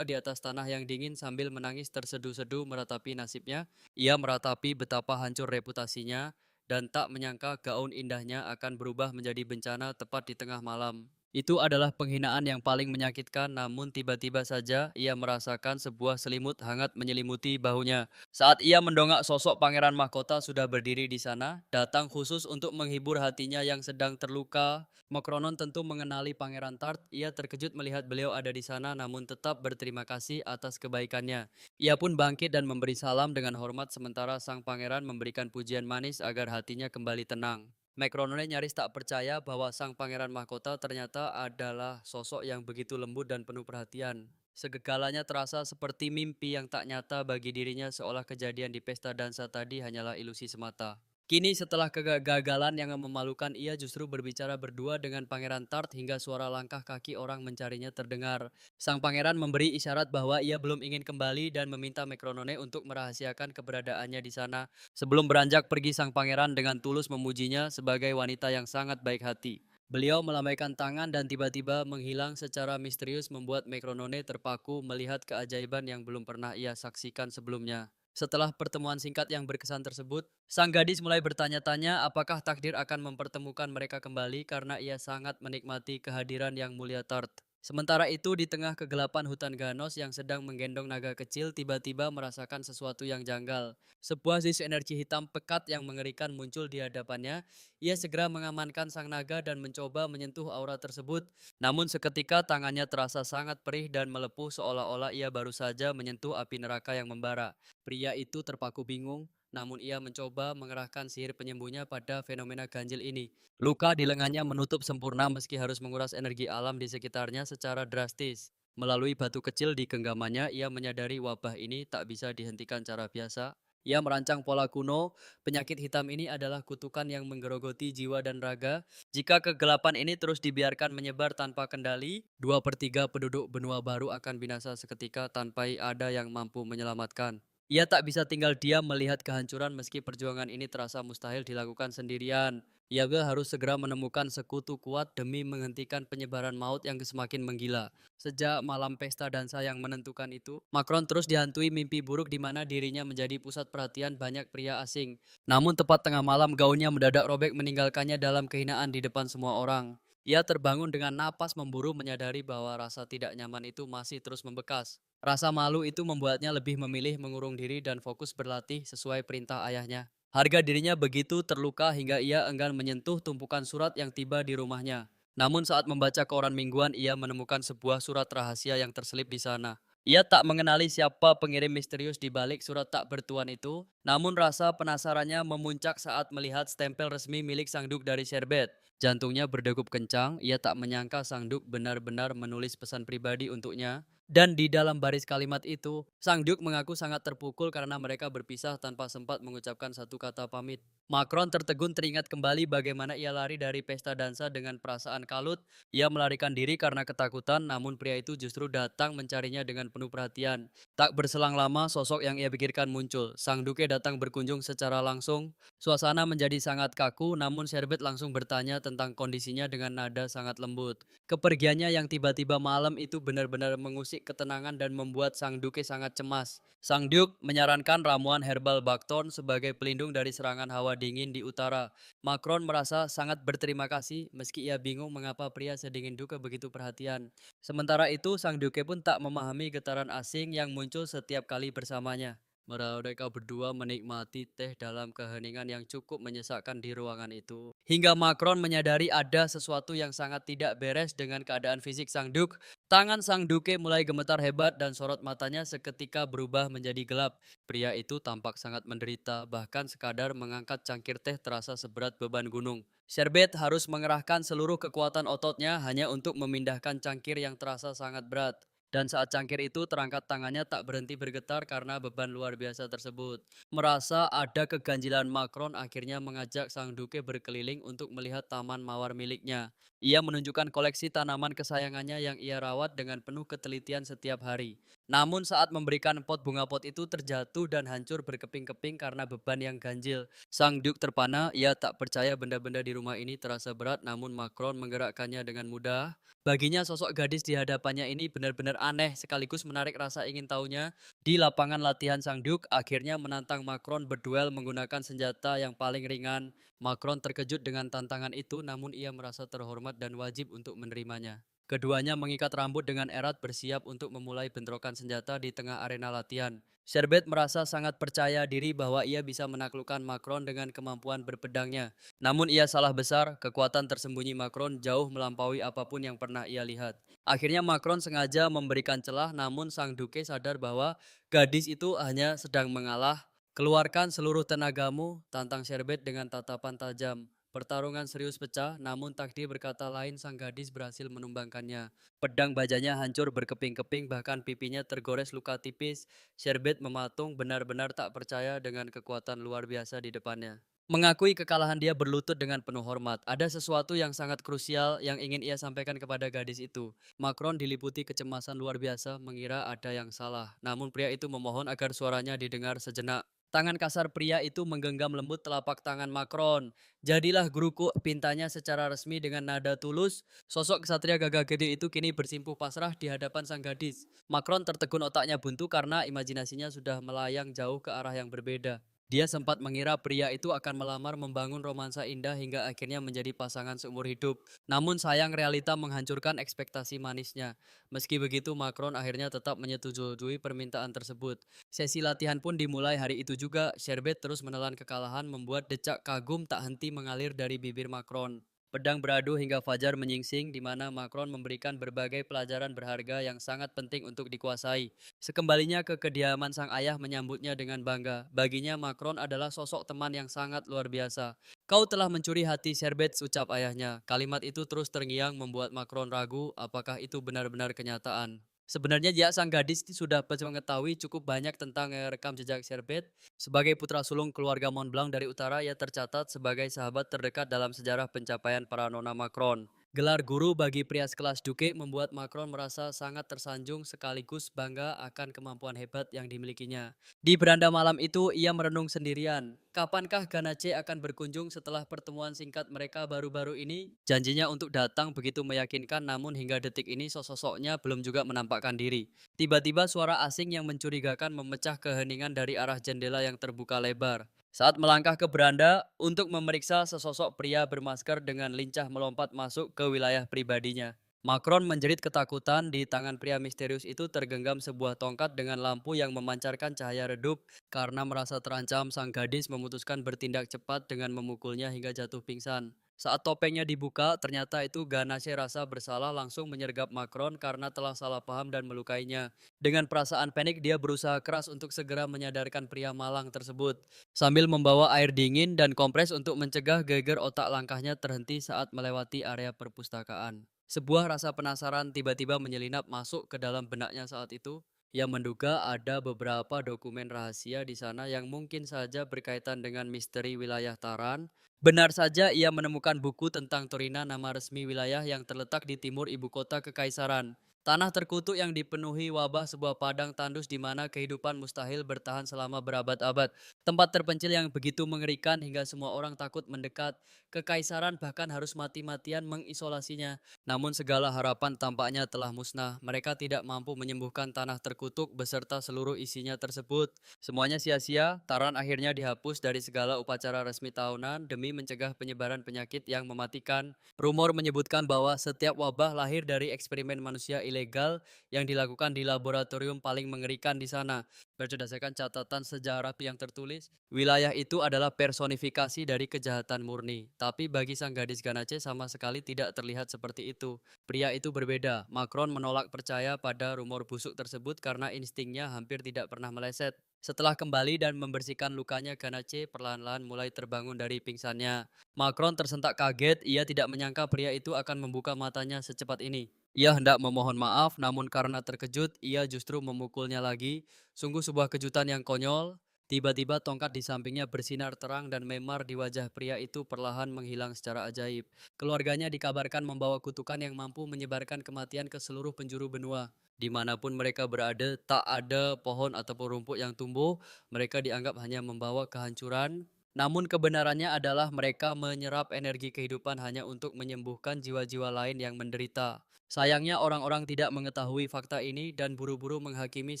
atas tanah yang dingin sambil menangis terseduh-seduh meratapi nasibnya. Ia meratapi betapa hancur reputasinya dan tak menyangka gaun indahnya akan berubah menjadi bencana tepat di tengah malam. Itu adalah penghinaan yang paling menyakitkan, namun tiba-tiba saja ia merasakan sebuah selimut hangat menyelimuti bahunya. Saat ia mendongak sosok pangeran mahkota sudah berdiri di sana, datang khusus untuk menghibur hatinya yang sedang terluka. Mokronon tentu mengenali Pangeran Tart. Ia terkejut melihat beliau ada di sana namun tetap berterima kasih atas kebaikannya. Ia pun bangkit dan memberi salam dengan hormat sementara sang pangeran memberikan pujian manis agar hatinya kembali tenang. McRonald nyaris tak percaya bahwa sang pangeran mahkota ternyata adalah sosok yang begitu lembut dan penuh perhatian. Segegalanya terasa seperti mimpi yang tak nyata bagi dirinya seolah kejadian di pesta dansa tadi hanyalah ilusi semata. Kini setelah kegagalan yang memalukan ia justru berbicara berdua dengan Pangeran Tart hingga suara langkah kaki orang mencarinya terdengar. Sang pangeran memberi isyarat bahwa ia belum ingin kembali dan meminta Mecronone untuk merahasiakan keberadaannya di sana. Sebelum beranjak pergi sang pangeran dengan tulus memujinya sebagai wanita yang sangat baik hati. Beliau melambaikan tangan dan tiba-tiba menghilang secara misterius membuat Mecronone terpaku melihat keajaiban yang belum pernah ia saksikan sebelumnya. Setelah pertemuan singkat yang berkesan tersebut, sang gadis mulai bertanya-tanya apakah takdir akan mempertemukan mereka kembali karena ia sangat menikmati kehadiran yang mulia Tart. Sementara itu, di tengah kegelapan hutan Ganos yang sedang menggendong naga kecil tiba-tiba merasakan sesuatu yang janggal. Sebuah zis energi hitam pekat yang mengerikan muncul di hadapannya. Ia segera mengamankan sang naga dan mencoba menyentuh aura tersebut. Namun seketika tangannya terasa sangat perih dan melepuh seolah-olah ia baru saja menyentuh api neraka yang membara. Pria itu terpaku bingung, namun ia mencoba mengerahkan sihir penyembuhnya pada fenomena ganjil ini. Luka di lengannya menutup sempurna meski harus menguras energi alam di sekitarnya secara drastis. Melalui batu kecil di genggamannya, ia menyadari wabah ini tak bisa dihentikan cara biasa. Ia merancang pola kuno, penyakit hitam ini adalah kutukan yang menggerogoti jiwa dan raga. Jika kegelapan ini terus dibiarkan menyebar tanpa kendali, 2/3 penduduk benua baru akan binasa seketika tanpa ada yang mampu menyelamatkan. Ia tak bisa tinggal diam melihat kehancuran meski perjuangan ini terasa mustahil dilakukan sendirian. Ia harus segera menemukan sekutu kuat demi menghentikan penyebaran maut yang semakin menggila. Sejak malam pesta dansa yang menentukan itu, Macron terus dihantui mimpi buruk di mana dirinya menjadi pusat perhatian banyak pria asing. Namun tepat tengah malam gaunnya mendadak robek meninggalkannya dalam kehinaan di depan semua orang. Ia terbangun dengan napas memburu menyadari bahwa rasa tidak nyaman itu masih terus membekas. Rasa malu itu membuatnya lebih memilih mengurung diri dan fokus berlatih sesuai perintah ayahnya. Harga dirinya begitu terluka hingga ia enggan menyentuh tumpukan surat yang tiba di rumahnya. Namun saat membaca koran mingguan, ia menemukan sebuah surat rahasia yang terselip di sana. Ia tak mengenali siapa pengirim misterius di balik surat tak bertuan itu, namun rasa penasarannya memuncak saat melihat stempel resmi milik Sang Duk dari Sherbet. Jantungnya berdegup kencang, ia tak menyangka Sang Duk benar-benar menulis pesan pribadi untuknya. Dan di dalam baris kalimat itu, Sang Duke mengaku sangat terpukul karena mereka berpisah tanpa sempat mengucapkan satu kata pamit. Macron tertegun teringat kembali bagaimana ia lari dari pesta dansa dengan perasaan kalut. Ia melarikan diri karena ketakutan, namun pria itu justru datang mencarinya dengan penuh perhatian. Tak berselang lama, sosok yang ia pikirkan muncul. Sang Duke datang berkunjung secara langsung. Suasana menjadi sangat kaku, namun Sherbet langsung bertanya tentang kondisinya dengan nada sangat lembut. Kepergiannya yang tiba-tiba malam itu benar-benar mengusik ketenangan dan membuat Sang Duke sangat cemas. Sang Duke menyarankan ramuan herbal Buckthorn sebagai pelindung dari serangan hawa dingin di utara. Macron merasa sangat berterima kasih meski ia bingung mengapa pria sedingin Duke begitu perhatian. Sementara itu Sang Duke pun tak memahami getaran asing yang muncul setiap kali bersamanya. Mereka berdua menikmati teh dalam keheningan yang cukup menyesakkan di ruangan itu. Hingga Macron menyadari ada sesuatu yang sangat tidak beres dengan keadaan fisik Sang Duke. Tangan Sang Duke mulai gemetar hebat dan sorot matanya seketika berubah menjadi gelap. Pria itu tampak sangat menderita, bahkan sekadar mengangkat cangkir teh terasa seberat beban gunung. Sherbet harus mengerahkan seluruh kekuatan ototnya hanya untuk memindahkan cangkir yang terasa sangat berat. Dan saat cangkir itu terangkat tangannya tak berhenti bergetar karena beban luar biasa tersebut. Merasa ada keganjilan Macron akhirnya mengajak sang duke berkeliling untuk melihat taman mawar miliknya. Ia menunjukkan koleksi tanaman kesayangannya yang ia rawat dengan penuh ketelitian setiap hari. Namun saat memberikan pot bunga pot itu terjatuh dan hancur berkeping-keping karena beban yang ganjil. Sang Duke terpana, ia tak percaya benda-benda di rumah ini terasa berat namun Macron menggerakkannya dengan mudah. Baginya sosok gadis di hadapannya ini benar-benar aneh sekaligus menarik rasa ingin tahunya. Di lapangan latihan sang Duke akhirnya menantang Macron berduel menggunakan senjata yang paling ringan. Macron terkejut dengan tantangan itu namun ia merasa terhormat dan wajib untuk menerimanya. Keduanya mengikat rambut dengan erat bersiap untuk memulai bentrokan senjata di tengah arena latihan. Sherbet merasa sangat percaya diri bahwa ia bisa menaklukkan Macron dengan kemampuan berpedangnya. Namun ia salah besar, kekuatan tersembunyi Macron jauh melampaui apapun yang pernah ia lihat. Akhirnya Macron sengaja memberikan celah namun sang duke sadar bahwa gadis itu hanya sedang mengalah. Keluarkan seluruh tenagamu, tantang Sherbet dengan tatapan tajam. Pertarungan serius pecah, namun takdir berkata lain sang gadis berhasil menumbangkannya. Pedang bajanya hancur berkeping-keping bahkan pipinya tergores luka tipis. Sherbet mematung benar-benar tak percaya dengan kekuatan luar biasa di depannya. Mengakui kekalahan dia berlutut dengan penuh hormat. Ada sesuatu yang sangat krusial yang ingin ia sampaikan kepada gadis itu. Macron diliputi kecemasan luar biasa mengira ada yang salah. Namun pria itu memohon agar suaranya didengar sejenak. Tangan kasar pria itu menggenggam lembut telapak tangan Macron. Jadilah guruku, pintanya secara resmi dengan nada tulus. Sosok kesatria gagah gede itu kini bersimpuh pasrah di hadapan sang gadis. Macron tertegun otaknya buntu karena imajinasinya sudah melayang jauh ke arah yang berbeda. Dia sempat mengira pria itu akan melamar membangun romansa indah hingga akhirnya menjadi pasangan seumur hidup. Namun sayang realita menghancurkan ekspektasi manisnya. Meski begitu Macron akhirnya tetap menyetujui permintaan tersebut. Sesi latihan pun dimulai hari itu juga. Sherbet terus menelan kekalahan membuat decak kagum tak henti mengalir dari bibir Macron. Pedang beradu hingga fajar menyingsing di mana Macron memberikan berbagai pelajaran berharga yang sangat penting untuk dikuasai. Sekembalinya ke kediaman sang ayah menyambutnya dengan bangga. Baginya Macron adalah sosok teman yang sangat luar biasa. Kau telah mencuri hati Sherbet, ucap ayahnya. Kalimat itu terus terngiang membuat Macron ragu apakah itu benar-benar kenyataan. Sebenarnya dia sang gadis sudah mengetahui cukup banyak tentang rekam jejak Sherbet. Sebagai putra sulung keluarga Montblanc dari utara, ia tercatat sebagai sahabat terdekat dalam sejarah pencapaian para nona Macron. Gelar guru bagi pria sekelas Duque membuat Macron merasa sangat tersanjung sekaligus bangga akan kemampuan hebat yang dimilikinya. Di beranda malam itu, ia merenung sendirian. Kapankah Ganache akan berkunjung setelah pertemuan singkat mereka baru-baru ini? Janjinya untuk datang begitu meyakinkan namun hingga detik ini sosok-sosoknya belum juga menampakkan diri. Tiba-tiba suara asing yang mencurigakan memecah keheningan dari arah jendela yang terbuka lebar. Saat melangkah ke beranda untuk memeriksa sesosok pria bermasker dengan lincah melompat masuk ke wilayah pribadinya. Macron menjerit ketakutan, di tangan pria misterius itu tergenggam sebuah tongkat dengan lampu yang memancarkan cahaya redup. Karena merasa terancam, sang gadis memutuskan bertindak cepat dengan memukulnya hingga jatuh pingsan. Saat topengnya dibuka, ternyata itu Ganache rasa bersalah langsung menyergap Macron karena telah salah paham dan melukainya. Dengan perasaan panik, dia berusaha keras untuk segera menyadarkan pria malang tersebut. Sambil membawa air dingin dan kompres untuk mencegah geger otak langkahnya terhenti saat melewati area perpustakaan. Sebuah rasa penasaran tiba-tiba menyelinap masuk ke dalam benaknya saat itu. Ia menduga ada beberapa dokumen rahasia di sana yang mungkin saja berkaitan dengan misteri wilayah Taran. Benar saja ia menemukan buku tentang Turina, nama resmi wilayah yang terletak di timur ibu kota kekaisaran. Tanah terkutuk yang dipenuhi wabah sebuah padang tandus di mana kehidupan mustahil bertahan selama berabad-abad. Tempat terpencil yang begitu mengerikan hingga semua orang takut mendekat. Kekaisaran bahkan harus mati-matian mengisolasinya. Namun segala harapan tampaknya telah musnah. Mereka tidak mampu menyembuhkan tanah terkutuk beserta seluruh isinya tersebut. Semuanya sia-sia, Taran akhirnya dihapus dari segala upacara resmi tahunan demi mencegah penyebaran penyakit yang mematikan. Rumor menyebutkan bahwa setiap wabah lahir dari eksperimen manusia ilegal yang dilakukan di laboratorium paling mengerikan di sana. Berdasarkan catatan sejarah yang tertulis, wilayah itu adalah personifikasi dari kejahatan murni. Tapi bagi sang gadis Ganache sama sekali tidak terlihat seperti itu. Pria itu berbeda. Macron menolak percaya pada rumor busuk tersebut karena instingnya hampir tidak pernah meleset. Setelah kembali dan membersihkan lukanya, Ganache perlahan-lahan mulai terbangun dari pingsannya. Macron tersentak kaget, ia tidak menyangka pria itu akan membuka matanya secepat ini. Ia hendak memohon maaf, namun karena terkejut, ia justru memukulnya lagi. Sungguh sebuah kejutan yang konyol. Tiba-tiba tongkat di sampingnya bersinar terang dan memar di wajah pria itu perlahan menghilang secara ajaib. Keluarganya dikabarkan membawa kutukan yang mampu menyebarkan kematian ke seluruh penjuru benua. Dimanapun mereka berada, tak ada pohon ataupun rumput yang tumbuh. Mereka dianggap hanya membawa kehancuran. Namun kebenarannya adalah mereka menyerap energi kehidupan hanya untuk menyembuhkan jiwa-jiwa lain yang menderita. Sayangnya orang-orang tidak mengetahui fakta ini dan buru-buru menghakimi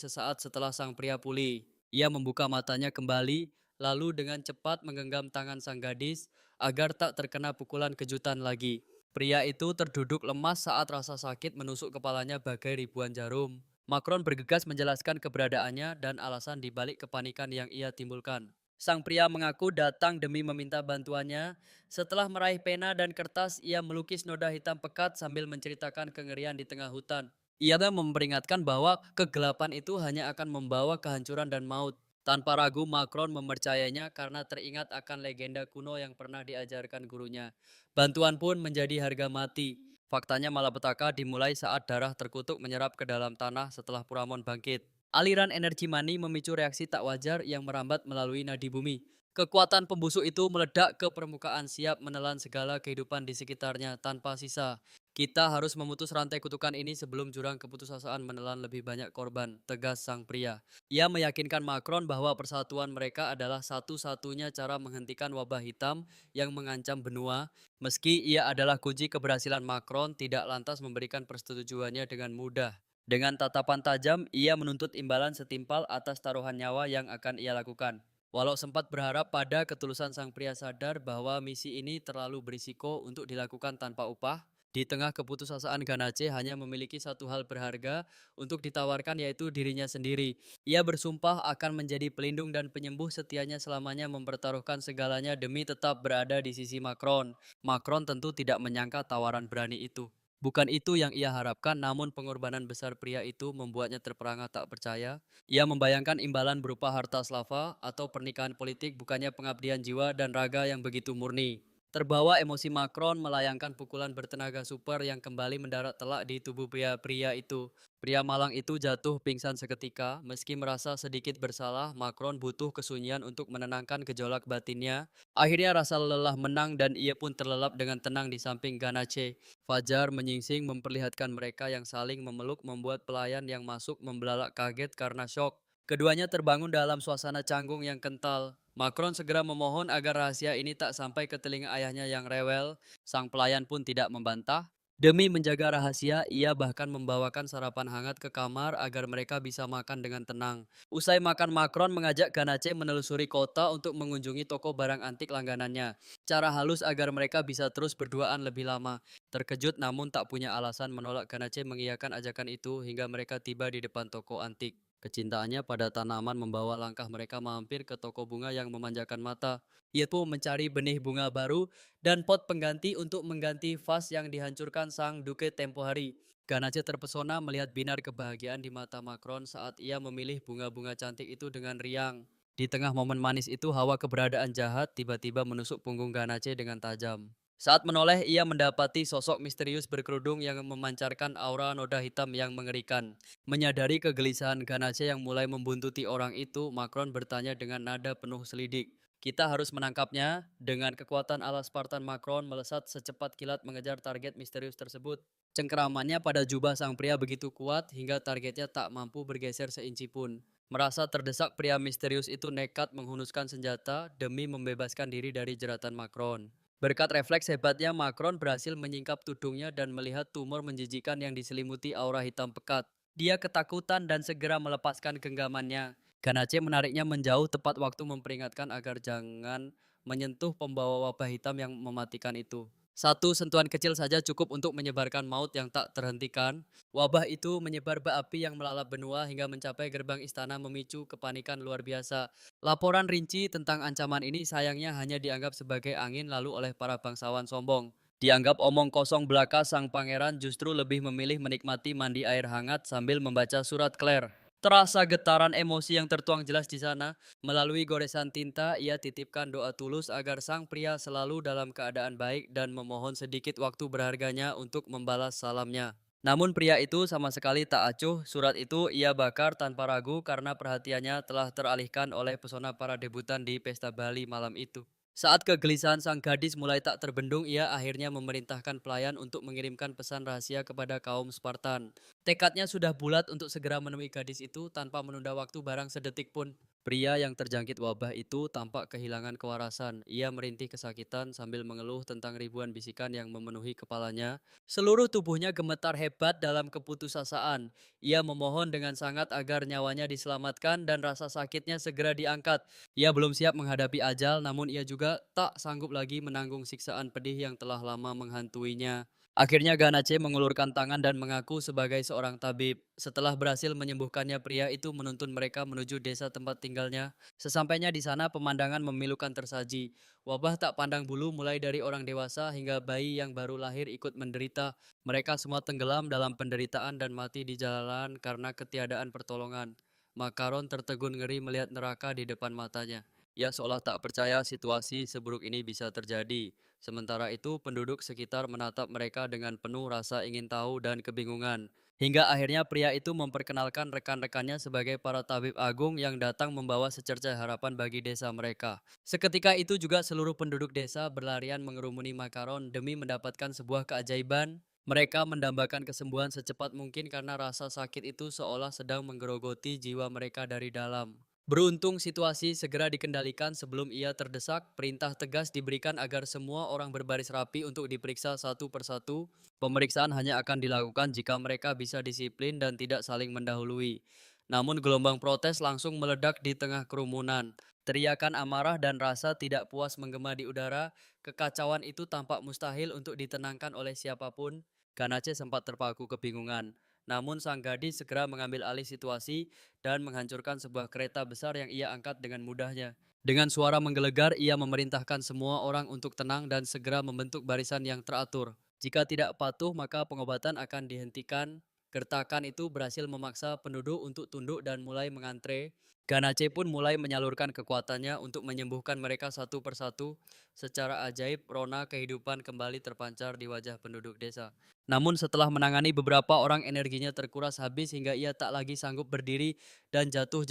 sesaat setelah sang pria pulih. Ia membuka matanya kembali, lalu dengan cepat menggenggam tangan sang gadis agar tak terkena pukulan kejutan lagi. Pria itu terduduk lemas saat rasa sakit menusuk kepalanya bagai ribuan jarum. Macron bergegas menjelaskan keberadaannya dan alasan dibalik kepanikan yang ia timbulkan. Sang pria mengaku datang demi meminta bantuannya. Setelah meraih pena dan kertas, ia melukis noda hitam pekat sambil menceritakan kengerian di tengah hutan. Ia memperingatkan bahwa kegelapan itu hanya akan membawa kehancuran dan maut. Tanpa ragu, Macron mempercayainya karena teringat akan legenda kuno yang pernah diajarkan gurunya. Bantuan pun menjadi harga mati. Faktanya malapetaka dimulai saat darah terkutuk menyerap ke dalam tanah setelah Puramon bangkit. Aliran energi mani memicu reaksi tak wajar yang merambat melalui nadi bumi. Kekuatan pembusuk itu meledak ke permukaan siap menelan segala kehidupan di sekitarnya tanpa sisa. Kita harus memutus rantai kutukan ini sebelum jurang keputusasaan menelan lebih banyak korban, tegas sang pria. Ia meyakinkan Macron bahwa persatuan mereka adalah satu-satunya cara menghentikan wabah hitam yang mengancam benua. Meski ia adalah kunci keberhasilan, Macron tidak lantas memberikan persetujuannya dengan mudah. Dengan tatapan tajam, ia menuntut imbalan setimpal atas taruhan nyawa yang akan ia lakukan. Walau sempat berharap pada ketulusan sang pria sadar bahwa misi ini terlalu berisiko untuk dilakukan tanpa upah, di tengah keputusasaan Ganache hanya memiliki satu hal berharga untuk ditawarkan, yaitu dirinya sendiri. Ia bersumpah akan menjadi pelindung dan penyembuh setianya selamanya, mempertaruhkan segalanya demi tetap berada di sisi Macron. Macron tentu tidak menyangka tawaran berani itu. Bukan itu yang ia harapkan, namun pengorbanan besar pria itu membuatnya terperangah tak percaya. Ia membayangkan imbalan berupa harta slava atau pernikahan politik, bukannya pengabdian jiwa dan raga yang begitu murni. Terbawa emosi, Macron melayangkan pukulan bertenaga super yang kembali mendarat telak di tubuh pria-pria itu. Pria malang itu jatuh pingsan seketika. Meski merasa sedikit bersalah, Macron butuh kesunyian untuk menenangkan gejolak batinnya. Akhirnya rasa lelah menang dan ia pun terlelap dengan tenang di samping Ganache. Fajar menyingsing memperlihatkan mereka yang saling memeluk membuat pelayan yang masuk membelalak kaget karena syok. Keduanya terbangun dalam suasana canggung yang kental. Macron segera memohon agar rahasia ini tak sampai ke telinga ayahnya yang rewel. Sang pelayan pun tidak membantah. Demi menjaga rahasia, ia bahkan membawakan sarapan hangat ke kamar agar mereka bisa makan dengan tenang. Usai makan, Macron mengajak Ganache menelusuri kota untuk mengunjungi toko barang antik langganannya. Cara halus agar mereka bisa terus berduaan lebih lama. Terkejut namun tak punya alasan menolak, Ganache mengiyakan ajakan itu hingga mereka tiba di depan toko antik. Kecintaannya pada tanaman membawa langkah mereka mampir ke toko bunga yang memanjakan mata. Ia pun mencari benih bunga baru dan pot pengganti untuk mengganti vas yang dihancurkan sang duke tempo hari. Ganache terpesona melihat binar kebahagiaan di mata Macron saat ia memilih bunga-bunga cantik itu dengan riang. Di tengah momen manis itu, hawa keberadaan jahat tiba-tiba menusuk punggung Ganache dengan tajam. Saat menoleh, ia mendapati sosok misterius berkerudung yang memancarkan aura noda hitam yang mengerikan. Menyadari kegelisahan Ganache yang mulai membuntuti orang itu, Macron bertanya dengan nada penuh selidik. Kita harus menangkapnya. Dengan kekuatan ala Spartan, Macron melesat secepat kilat mengejar target misterius tersebut. Cengkeramannya pada jubah sang pria begitu kuat hingga targetnya tak mampu bergeser seinci pun. Merasa terdesak, pria misterius itu nekat menghunuskan senjata demi membebaskan diri dari jeratan Macron. Berkat refleks hebatnya, Macron berhasil menyingkap tudungnya dan melihat tumor menjijikan yang diselimuti aura hitam pekat. Dia ketakutan dan segera melepaskan genggamannya. Ganache menariknya menjauh tepat waktu memperingatkan agar jangan menyentuh pembawa wabah hitam yang mematikan itu. Satu sentuhan kecil saja cukup untuk menyebarkan maut yang tak terhentikan. Wabah itu menyebar berapi yang melalap benua hingga mencapai gerbang istana, memicu kepanikan luar biasa. Laporan rinci tentang ancaman ini sayangnya hanya dianggap sebagai angin lalu oleh para bangsawan sombong. Dianggap omong kosong belaka, sang pangeran justru lebih memilih menikmati mandi air hangat sambil membaca surat Claire. Terasa getaran emosi yang tertuang jelas di sana. Melalui goresan tinta, ia titipkan doa tulus agar sang pria selalu dalam keadaan baik dan memohon sedikit waktu berharganya untuk membalas salamnya. Namun pria itu sama sekali tak acuh, surat itu ia bakar tanpa ragu karena perhatiannya telah teralihkan oleh pesona para debutan di pesta Bali malam itu. Saat kegelisahan sang gadis mulai tak terbendung, ia akhirnya memerintahkan pelayan untuk mengirimkan pesan rahasia kepada kaum Spartan. Tekadnya sudah bulat untuk segera menemui gadis itu tanpa menunda waktu barang sedetik pun. Pria yang terjangkit wabah itu tampak kehilangan kewarasan. Ia merintih kesakitan sambil mengeluh tentang ribuan bisikan yang memenuhi kepalanya. Seluruh tubuhnya gemetar hebat dalam keputusasaan. Ia memohon dengan sangat agar nyawanya diselamatkan dan rasa sakitnya segera diangkat. Ia belum siap menghadapi ajal, namun ia juga tak sanggup lagi menanggung siksaan pedih yang telah lama menghantuinya. Akhirnya Ganace mengulurkan tangan dan mengaku sebagai seorang tabib. Setelah berhasil menyembuhkannya, pria itu menuntun mereka menuju desa tempat tinggalnya. Sesampainya di sana, pemandangan memilukan tersaji. Wabah tak pandang bulu mulai dari orang dewasa hingga bayi yang baru lahir ikut menderita. Mereka semua tenggelam dalam penderitaan dan mati di jalanan karena ketiadaan pertolongan. Makaron tertegun ngeri melihat neraka di depan matanya. Ia seolah tak percaya situasi seburuk ini bisa terjadi. Sementara itu, penduduk sekitar menatap mereka dengan penuh rasa ingin tahu dan kebingungan. Hingga akhirnya pria itu memperkenalkan rekan-rekannya sebagai para tabib agung yang datang membawa secercah harapan bagi desa mereka. Seketika itu juga seluruh penduduk desa berlarian mengerumuni Makaron demi mendapatkan sebuah keajaiban. Mereka mendambakan kesembuhan secepat mungkin karena rasa sakit itu seolah sedang menggerogoti jiwa mereka dari dalam. Beruntung situasi segera dikendalikan sebelum ia terdesak, perintah tegas diberikan agar semua orang berbaris rapi untuk diperiksa satu persatu. Pemeriksaan hanya akan dilakukan jika mereka bisa disiplin dan tidak saling mendahului. Namun gelombang protes langsung meledak di tengah kerumunan. Teriakan amarah dan rasa tidak puas menggema di udara. Kekacauan itu tampak mustahil untuk ditenangkan oleh siapapun. Ganace sempat terpaku kebingungan. Namun sang gadis segera mengambil alih situasi dan menghancurkan sebuah kereta besar yang ia angkat dengan mudahnya. Dengan suara menggelegar, ia memerintahkan semua orang untuk tenang dan segera membentuk barisan yang teratur. Jika tidak patuh, maka pengobatan akan dihentikan. Gertakan itu berhasil memaksa penduduk untuk tunduk dan mulai mengantre. Ganace pun mulai menyalurkan kekuatannya untuk menyembuhkan mereka satu persatu. Secara ajaib, rona kehidupan kembali terpancar di wajah penduduk desa. Namun setelah menangani beberapa orang, energinya terkuras habis hingga ia tak lagi sanggup berdiri dan jatuh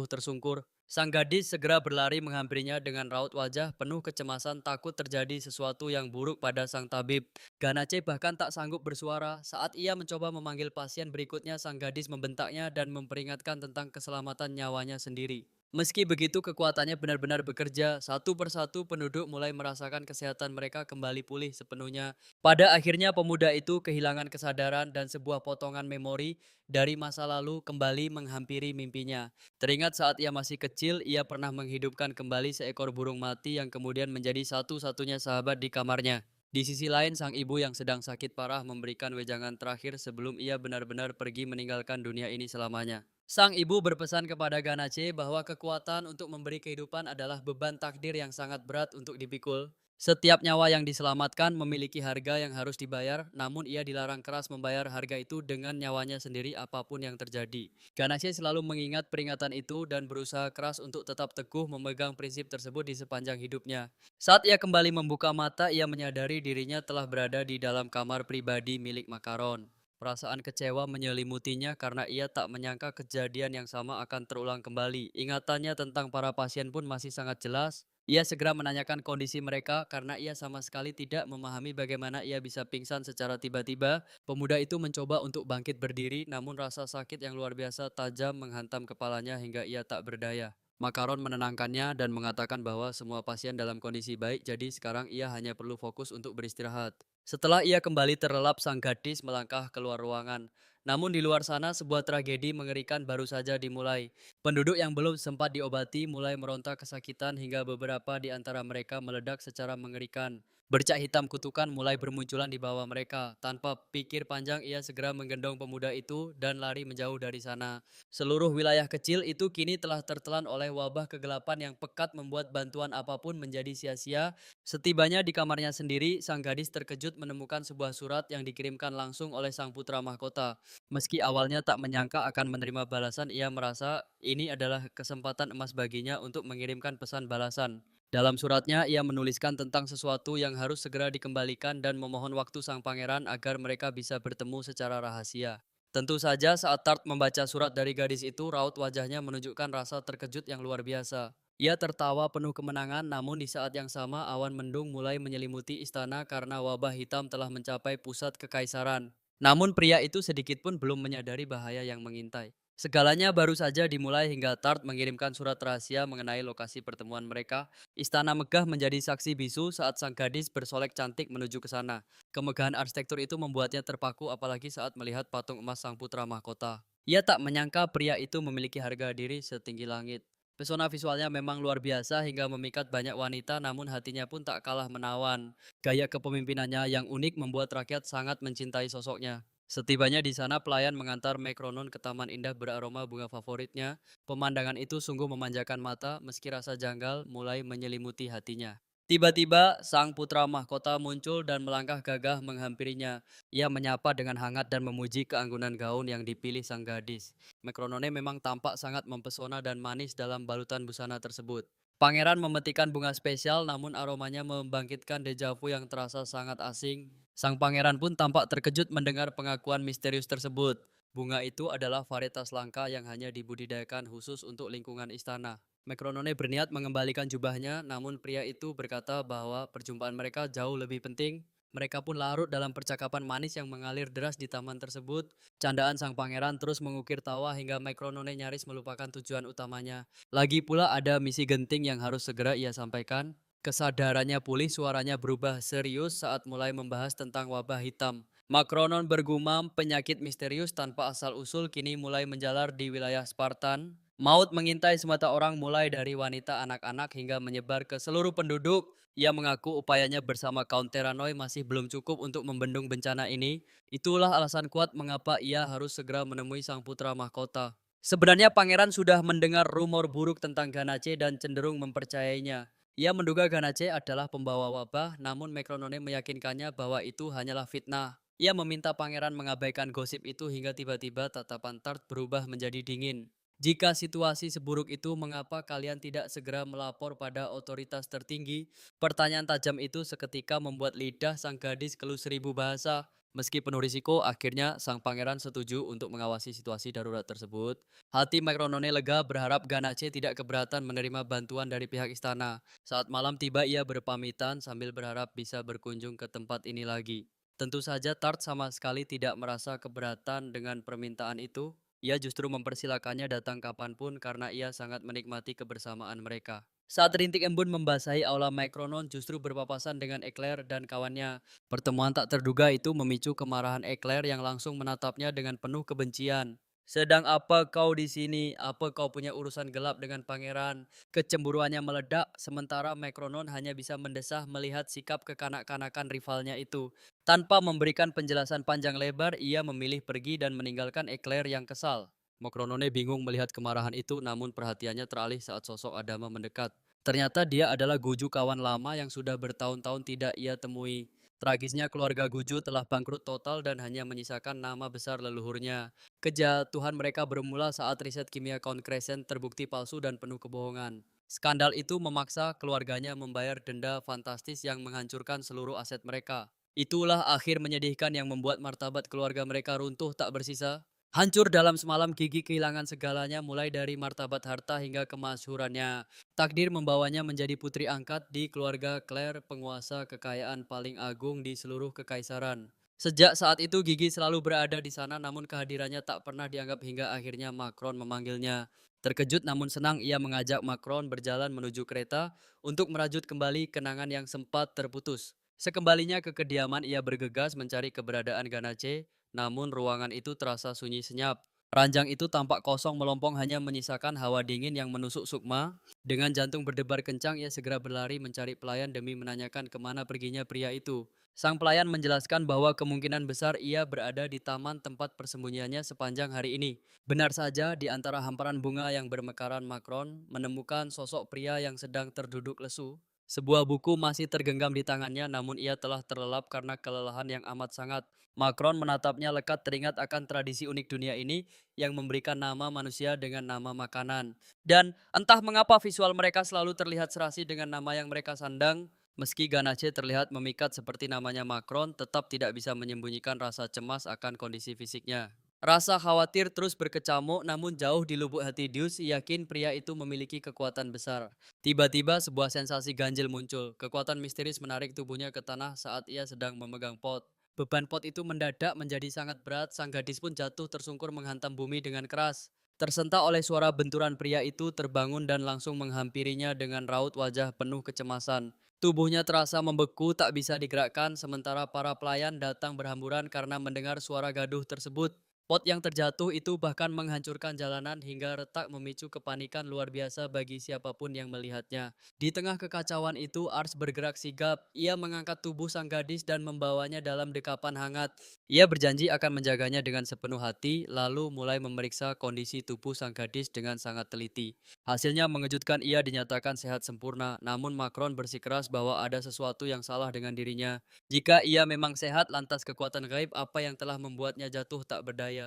tersungkur. Sang gadis segera berlari menghampirinya dengan raut wajah penuh kecemasan takut terjadi sesuatu yang buruk pada sang tabib. Ganace bahkan tak sanggup bersuara. Saat ia mencoba memanggil pasien berikutnya, sang gadis membentaknya dan memperingatkan tentang keselamatan nyawanya sendiri. Meski begitu, kekuatannya benar-benar bekerja. Satu persatu penduduk mulai merasakan kesehatan mereka kembali pulih sepenuhnya. Pada akhirnya pemuda itu kehilangan kesadaran dan sebuah potongan memori dari masa lalu kembali menghampiri mimpinya. Teringat saat ia masih kecil, ia pernah menghidupkan kembali seekor burung mati yang kemudian menjadi satu-satunya sahabat di kamarnya. Di sisi lain, sang ibu yang sedang sakit parah memberikan wejangan terakhir sebelum ia benar-benar pergi meninggalkan dunia ini selamanya. Sang ibu berpesan kepada Ganace bahwa kekuatan untuk memberi kehidupan adalah beban takdir yang sangat berat untuk dipikul. Setiap nyawa yang diselamatkan memiliki harga yang harus dibayar, namun ia dilarang keras membayar harga itu dengan nyawanya sendiri apapun yang terjadi. Ganache selalu mengingat peringatan itu dan berusaha keras untuk tetap teguh memegang prinsip tersebut di sepanjang hidupnya. Saat ia kembali membuka mata, ia menyadari dirinya telah berada di dalam kamar pribadi milik Makaron. Perasaan kecewa menyelimutinya karena ia tak menyangka kejadian yang sama akan terulang kembali. Ingatannya tentang para pasien pun masih sangat jelas. Ia segera menanyakan kondisi mereka karena ia sama sekali tidak memahami bagaimana ia bisa pingsan secara tiba-tiba. Pemuda itu mencoba untuk bangkit berdiri, namun rasa sakit yang luar biasa tajam menghantam kepalanya hingga ia tak berdaya. Makaron menenangkannya dan mengatakan bahwa semua pasien dalam kondisi baik, jadi sekarang ia hanya perlu fokus untuk beristirahat. Setelah ia kembali terlelap, sang gadis melangkah keluar ruangan. Namun di luar sana, sebuah tragedi mengerikan baru saja dimulai. Penduduk yang belum sempat diobati mulai meronta kesakitan hingga beberapa di antara mereka meledak secara mengerikan. Bercak hitam kutukan mulai bermunculan di bawah mereka. Tanpa pikir panjang, ia segera menggendong pemuda itu dan lari menjauh dari sana. Seluruh wilayah kecil itu kini telah tertelan oleh wabah kegelapan yang pekat membuat bantuan apapun menjadi sia-sia. Setibanya di kamarnya sendiri, sang gadis terkejut menemukan sebuah surat yang dikirimkan langsung oleh sang putra mahkota. Meski awalnya tak menyangka akan menerima balasan, ia merasa ini adalah kesempatan emas baginya untuk mengirimkan pesan balasan. Dalam suratnya, ia menuliskan tentang sesuatu yang harus segera dikembalikan dan memohon waktu sang pangeran agar mereka bisa bertemu secara rahasia. Tentu saja saat Tart membaca surat dari gadis itu, raut wajahnya menunjukkan rasa terkejut yang luar biasa. Ia tertawa penuh kemenangan, namun di saat yang sama awan mendung mulai menyelimuti istana karena wabah hitam telah mencapai pusat kekaisaran. Namun pria itu sedikit pun belum menyadari bahaya yang mengintai. Segalanya baru saja dimulai hingga Tart mengirimkan surat rahasia mengenai lokasi pertemuan mereka. Istana megah menjadi saksi bisu saat sang gadis bersolek cantik menuju ke sana. Kemegahan arsitektur itu membuatnya terpaku apalagi saat melihat patung emas sang putra mahkota. Ia tak menyangka pria itu memiliki harga diri setinggi langit. Pesona visualnya memang luar biasa hingga memikat banyak wanita namun hatinya pun tak kalah menawan. Gaya kepemimpinannya yang unik membuat rakyat sangat mencintai sosoknya. Setibanya di sana, pelayan mengantar Mekronon ke taman indah beraroma bunga favoritnya. Pemandangan itu sungguh memanjakan mata, meski rasa janggal mulai menyelimuti hatinya. Tiba-tiba, sang putra mahkota muncul dan melangkah gagah menghampirinya. Ia menyapa dengan hangat dan memuji keanggunan gaun yang dipilih sang gadis. Mekronone memang tampak sangat mempesona dan manis dalam balutan busana tersebut. Pangeran memetikkan bunga spesial namun aromanya membangkitkan dejavu yang terasa sangat asing. Sang pangeran pun tampak terkejut mendengar pengakuan misterius tersebut. Bunga itu adalah varietas langka yang hanya dibudidayakan khusus untuk lingkungan istana. Mekronone berniat mengembalikan jubahnya, namun pria itu berkata bahwa perjumpaan mereka jauh lebih penting. Mereka pun larut dalam percakapan manis yang mengalir deras di taman tersebut. Candaan sang pangeran terus mengukir tawa hingga Mekronone nyaris melupakan tujuan utamanya. Lagi pula ada misi genting yang harus segera ia sampaikan. Kesadarannya pulih, suaranya berubah serius saat mulai membahas tentang wabah hitam. Makronon bergumam penyakit misterius tanpa asal-usul kini mulai menjalar di wilayah Spartan. Maut mengintai semata orang mulai dari wanita, anak-anak hingga menyebar ke seluruh penduduk. Ia mengaku upayanya bersama Count Teranoi masih belum cukup untuk membendung bencana ini. Itulah alasan kuat mengapa ia harus segera menemui sang putra mahkota. Sebenarnya pangeran sudah mendengar rumor buruk tentang Ganache dan cenderung mempercayainya. Ia menduga Ganache adalah pembawa wabah, namun Mekronone meyakinkannya bahwa itu hanyalah fitnah. Ia meminta pangeran mengabaikan gosip itu hingga tiba-tiba tatapan Tart berubah menjadi dingin. Jika situasi seburuk itu, mengapa kalian tidak segera melapor pada otoritas tertinggi? Pertanyaan tajam itu seketika membuat lidah sang gadis keluh seribu bahasa. Meski penuh risiko, akhirnya sang pangeran setuju untuk mengawasi situasi darurat tersebut. Hati Mekronone lega berharap Ganache tidak keberatan menerima bantuan dari pihak istana. Saat malam tiba ia berpamitan sambil berharap bisa berkunjung ke tempat ini lagi. Tentu saja Tart sama sekali tidak merasa keberatan dengan permintaan itu. Ia justru mempersilakannya datang kapanpun karena ia sangat menikmati kebersamaan mereka. Saat rintik embun membasahi aula Micronon justru berpapasan dengan Eclair dan kawannya. Pertemuan tak terduga itu memicu kemarahan Eclair yang langsung menatapnya dengan penuh kebencian. Sedang apa kau di sini? Apa kau punya urusan gelap dengan pangeran? Kecemburuannya meledak, sementara Mekronon hanya bisa mendesah melihat sikap kekanak-kanakan rivalnya itu. Tanpa memberikan penjelasan panjang lebar, ia memilih pergi dan meninggalkan Eclair yang kesal. Mokronone bingung melihat kemarahan itu, namun perhatiannya teralih saat sosok Adama mendekat. Ternyata dia adalah Guju, kawan lama yang sudah bertahun-tahun tidak ia temui. Tragisnya keluarga Guju telah bangkrut total dan hanya menyisakan nama besar leluhurnya. Kejatuhan mereka bermula saat riset kimia Count Crescent terbukti palsu dan penuh kebohongan. Skandal itu memaksa keluarganya membayar denda fantastis yang menghancurkan seluruh aset mereka. Itulah akhir menyedihkan yang membuat martabat keluarga mereka runtuh tak bersisa. Hancur dalam semalam, Gigi kehilangan segalanya mulai dari martabat harta hingga kemasyhurannya. Takdir membawanya menjadi putri angkat di keluarga Claire, penguasa kekayaan paling agung di seluruh kekaisaran. Sejak saat itu Gigi selalu berada di sana namun kehadirannya tak pernah dianggap hingga akhirnya Macron memanggilnya. Terkejut namun senang ia mengajak Macron berjalan menuju kereta untuk merajut kembali kenangan yang sempat terputus. Sekembalinya ke kediaman ia bergegas mencari keberadaan Ganache, namun ruangan itu terasa sunyi senyap. Ranjang itu tampak kosong melompong hanya menyisakan hawa dingin yang menusuk Sukma. Dengan jantung berdebar kencang ia segera berlari mencari pelayan demi menanyakan kemana perginya pria itu. Sang pelayan menjelaskan bahwa kemungkinan besar ia berada di taman tempat persembunyiannya sepanjang hari ini. Benar saja, di antara hamparan bunga yang bermekaran Macron menemukan sosok pria yang sedang terduduk lesu. Sebuah buku masih tergenggam di tangannya, namun ia telah terlelap karena kelelahan yang amat sangat. Macron menatapnya lekat teringat akan tradisi unik dunia ini yang memberikan nama manusia dengan nama makanan. Dan entah mengapa visual mereka selalu terlihat serasi dengan nama yang mereka sandang. Meski Ganache terlihat memikat seperti namanya Macron, tetap tidak bisa menyembunyikan rasa cemas akan kondisi fisiknya. Rasa khawatir terus berkecamuk, namun jauh di lubuk hati Dius yakin pria itu memiliki kekuatan besar. Tiba-tiba sebuah sensasi ganjil muncul. Kekuatan misterius menarik tubuhnya ke tanah saat ia sedang memegang pot. Beban pot itu mendadak menjadi sangat berat, sang gadis pun jatuh tersungkur menghantam bumi dengan keras. Tersentak oleh suara benturan pria itu terbangun dan langsung menghampirinya dengan raut wajah penuh kecemasan. Tubuhnya terasa membeku tak bisa digerakkan sementara para pelayan datang berhamburan karena mendengar suara gaduh tersebut. Pot yang terjatuh itu bahkan menghancurkan jalanan hingga retak memicu kepanikan luar biasa bagi siapapun yang melihatnya. Di tengah kekacauan itu, Ars bergerak sigap. Ia mengangkat tubuh sang gadis dan membawanya dalam dekapan hangat. Ia berjanji akan menjaganya dengan sepenuh hati, lalu mulai memeriksa kondisi tubuh sang gadis dengan sangat teliti. Hasilnya mengejutkan, ia dinyatakan sehat sempurna, namun Macron bersikeras bahwa ada sesuatu yang salah dengan dirinya. Jika ia memang sehat, lantas kekuatan gaib apa yang telah membuatnya jatuh tak berdaya?